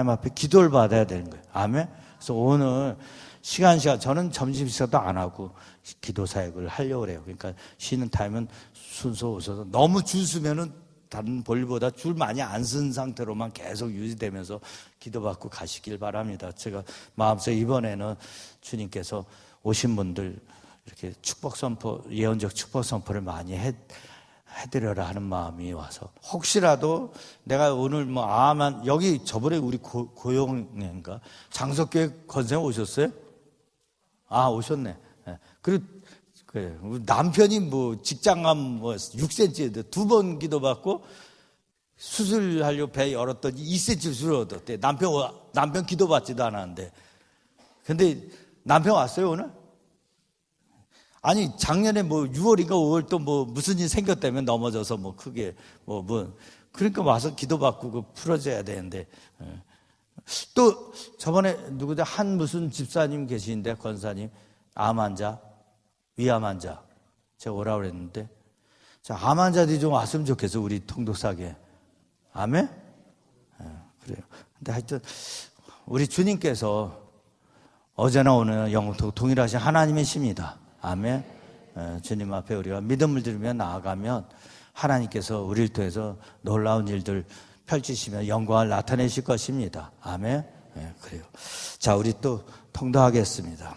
앞에 기도를 받아야 되는 거예요. 아멘. 그래서 오늘 시간 저는 점심 식사도 안 하고 기도 사역을 하려고 그래요. 그러니까 쉬는 타임은 순서 오셔서 너무 줄 서면은 다른 볼보다 줄 많이 안 쓴 상태로만 계속 유지되면서 기도받고 가시길 바랍니다. 제가 마음속에 이번에는 주님께서 오신 분들 이렇게 축복 선포, 예언적 축복 선포를 많이 해드려라 하는 마음이 와서 혹시라도 내가 오늘 여기 저번에 우리 고용인가 장석교회 권사님 오셨어요? 아, 오셨네. 그리고 남편이 직장암 6cm 두 번 기도받고 수술하려고 배 열었더니 2cm 줄어들었대. 남편 기도받지도 않았는데. 근데 남편 왔어요, 오늘? 아니, 작년에 6월인가 5월 또 무슨 일 생겼다면 넘어져서 크게 그러니까 와서 기도받고 풀어줘야 되는데. 또 저번에 무슨 집사님 계시는데 권사님 암 환자, 위암 환자 제가 오라고 그랬는데 암 환자들이 좀 왔으면 좋겠어 우리 통독사계. 아멘. 그래요. 근데 하여튼 우리 주님께서 어제나 오늘 영원토록 동일하신 하나님이십니다. 아멘. 주님 앞에 우리가 믿음을 들으며 나아가면 하나님께서 우리를 통해서 놀라운 일들 펼치시며 영광을 나타내실 것입니다. 아멘. 그래요. 자, 우리 또 통도하겠습니다.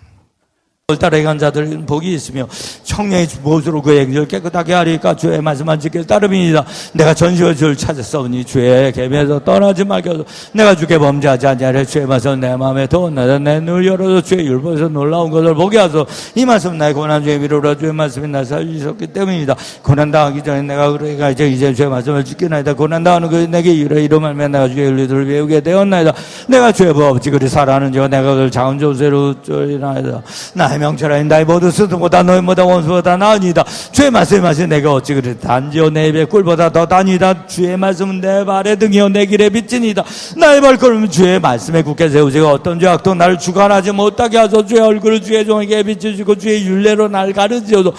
따라 행한 자들은 복이 있으며 청량의 보수로 그의 행위를 깨끗하게 하리까 주의 말씀만 지킬 따름이니이다. 내가 전시와 주를 찾았사오니 주의 계명에서 떠나지 말게 하소서. 내가 주께 범죄하지 아니하려 주의 말씀 내 마음에 도원나다. 내 눈을 열어서 주의 율법에서 놀라운 것을 보게 하소서. 이 말씀 나의 고난 중에 위로라. 주의 말씀이 날 살리셨기 때문입니다. 고난당하기 전에 내가 그러니까 이제 주의 말씀을 지키나이다. 고난당하는 것이 내게 이로 말면 내가 주의 윤리들을 배우게 되었나이다. 내가 주의 법칙 그리 살아하는 자 내가 그를 작은 존재로 쫄이나이다. 나의 명철하니 나의 모든 스승보다 너희보다 원수보다 나으니이다. 주의 말씀이 내가 어찌 그리 단지요 내 입의 꿀보다 더 다니이다. 주의 말씀은 내 발의 등이요 내 길의 빛이니이다. 나의 발걸음은 주의 말씀에 굳게 세우시고 어떤 죄악도 나를 주관하지 못하게 하소서. 주의 얼굴을 주의 종에게 비추시고 주의 율례로 나를 가르치소서.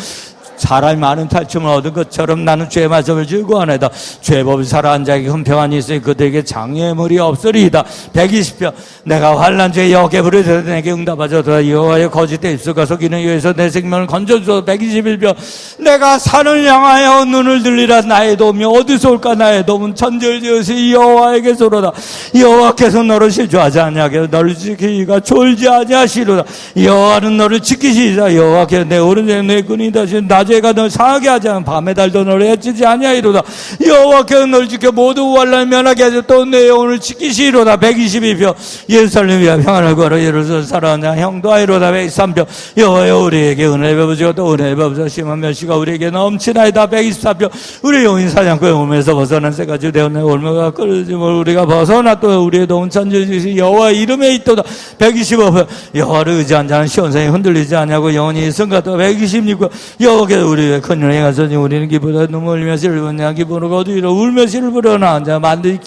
사람이 많은 탈춤을 얻은 것처럼 나는 주의 말씀을 즐거워하나이다. 주의 법이 살아한 자에게 흔평한이 있으니 그들에게 장애물이 없으리이다. 120편 내가 환난 중에 여호와께 부르짖어 내게 응답하소서. 여호와의 거짓된 입술과 속이는 이에서 내 생명을 건져주소서. 121편 내가 산을 향하여 눈을 들리라. 나의 도움이 어디서 올까. 나의 도움은 천지를 지으신 여호와에게서로다. 여호와께서 너를 실족하지 아니하게 너를 지키기가 졸지 아니하시리로다. 여호와는 너를 지키시리라. 여호와께서 내 오른손에 내 끈이 다신 낮에가 널 상하게 하지 않은 밤의 달도 너를 해치지 아니하리로다. 여호와께서 너를 지켜 모두 환난을 면하게 하셔 또 내 영혼을 지키시리로다. 122편 예루살렘 위하여 평안을 걸어 예루살렘 살아가는 형도 아이로다. 123편 여호와여 우리에게 은혜 베푸시고 또 은혜 베푸사 심한 멸시가 우리에게 넘치나이다. 124편 우리 영인 사냥꾼의 울면서 벗어난 새까지 되었네. 올무가 끌어짐을 우리가 벗어나 또 우리의 도움 천지를 여호와 이름에 있도다. 125편 여호와를 의지한 자는 시온산이 흔들리지 아니하고 영원히 있은가. 또 126편 여호와께서 우리의 큰 일을 행하시니 우리는 기쁘다. 눈물 흘리며 씨를 부냐 기쁨으로 거두리로 울며 씨를 부려나 앉아 만들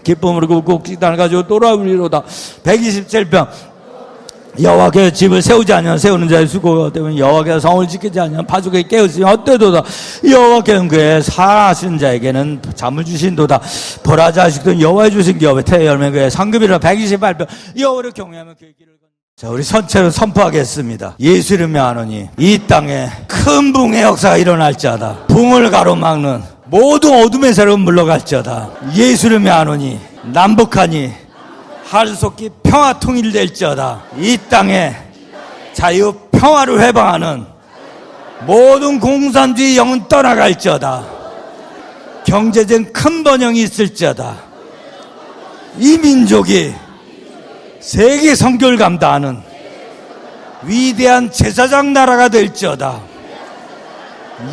기쁨으로 꼭 식단을 가지고 돌아오리로다. 127편 여호와께서 집을 세우지 아니하면 세우는 자의 수고가 되면 여호와께서 성을 지키지 아니하면 파수꾼이 깨우치면 헛되도다. 여호와께는 그의 사랑하시는 자에게는 잠을 주신도다. 보라 자식들은 여호와의 주신 기업에 태의 열매 그의 상급이라 128편 여호와를 경외하면 그의 길을 자, 우리 전체로 선포하겠습니다. 예수 이름에 하노니 이 땅에 큰 붕의 역사가 일어날지어다. 붕을 가로막는 모든 어둠의 세력은 물러갈지어다. 예수 이름에 하노니 남북한이 하루속히 평화 통일될지어다. 이 땅에 자유 평화를 회방하는 모든 공산주의 영은 떠나갈지어다. 경제적 큰 번영이 있을지어다. 이 민족이 세계 선교를 감당하는 위대한 제사장 나라가 될지어다.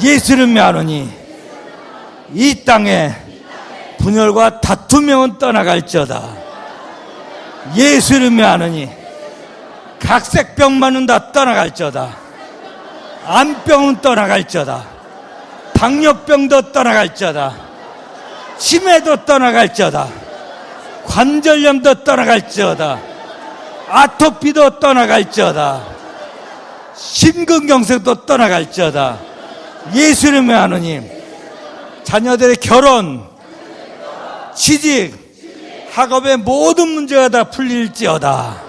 예수를 명하노니 이 땅에 분열과 다툼명은 떠나갈지어다. 예수를 명하노니 각색병만은 다 떠나갈지어다. 암병은 떠나갈지어다. 당뇨병도 떠나갈지어다. 치매도 떠나갈지어다. 관절염도 떠나갈지어다. 아토피도 떠나갈지어다. 심근경색도 떠나갈지어다. 예수를 명하노니 자녀들의 결혼, 취직, 학업의 모든 문제가 다 풀릴지어다.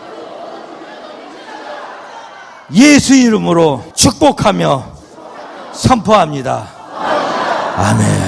예수 이름으로 축복하며 선포합니다. 아멘.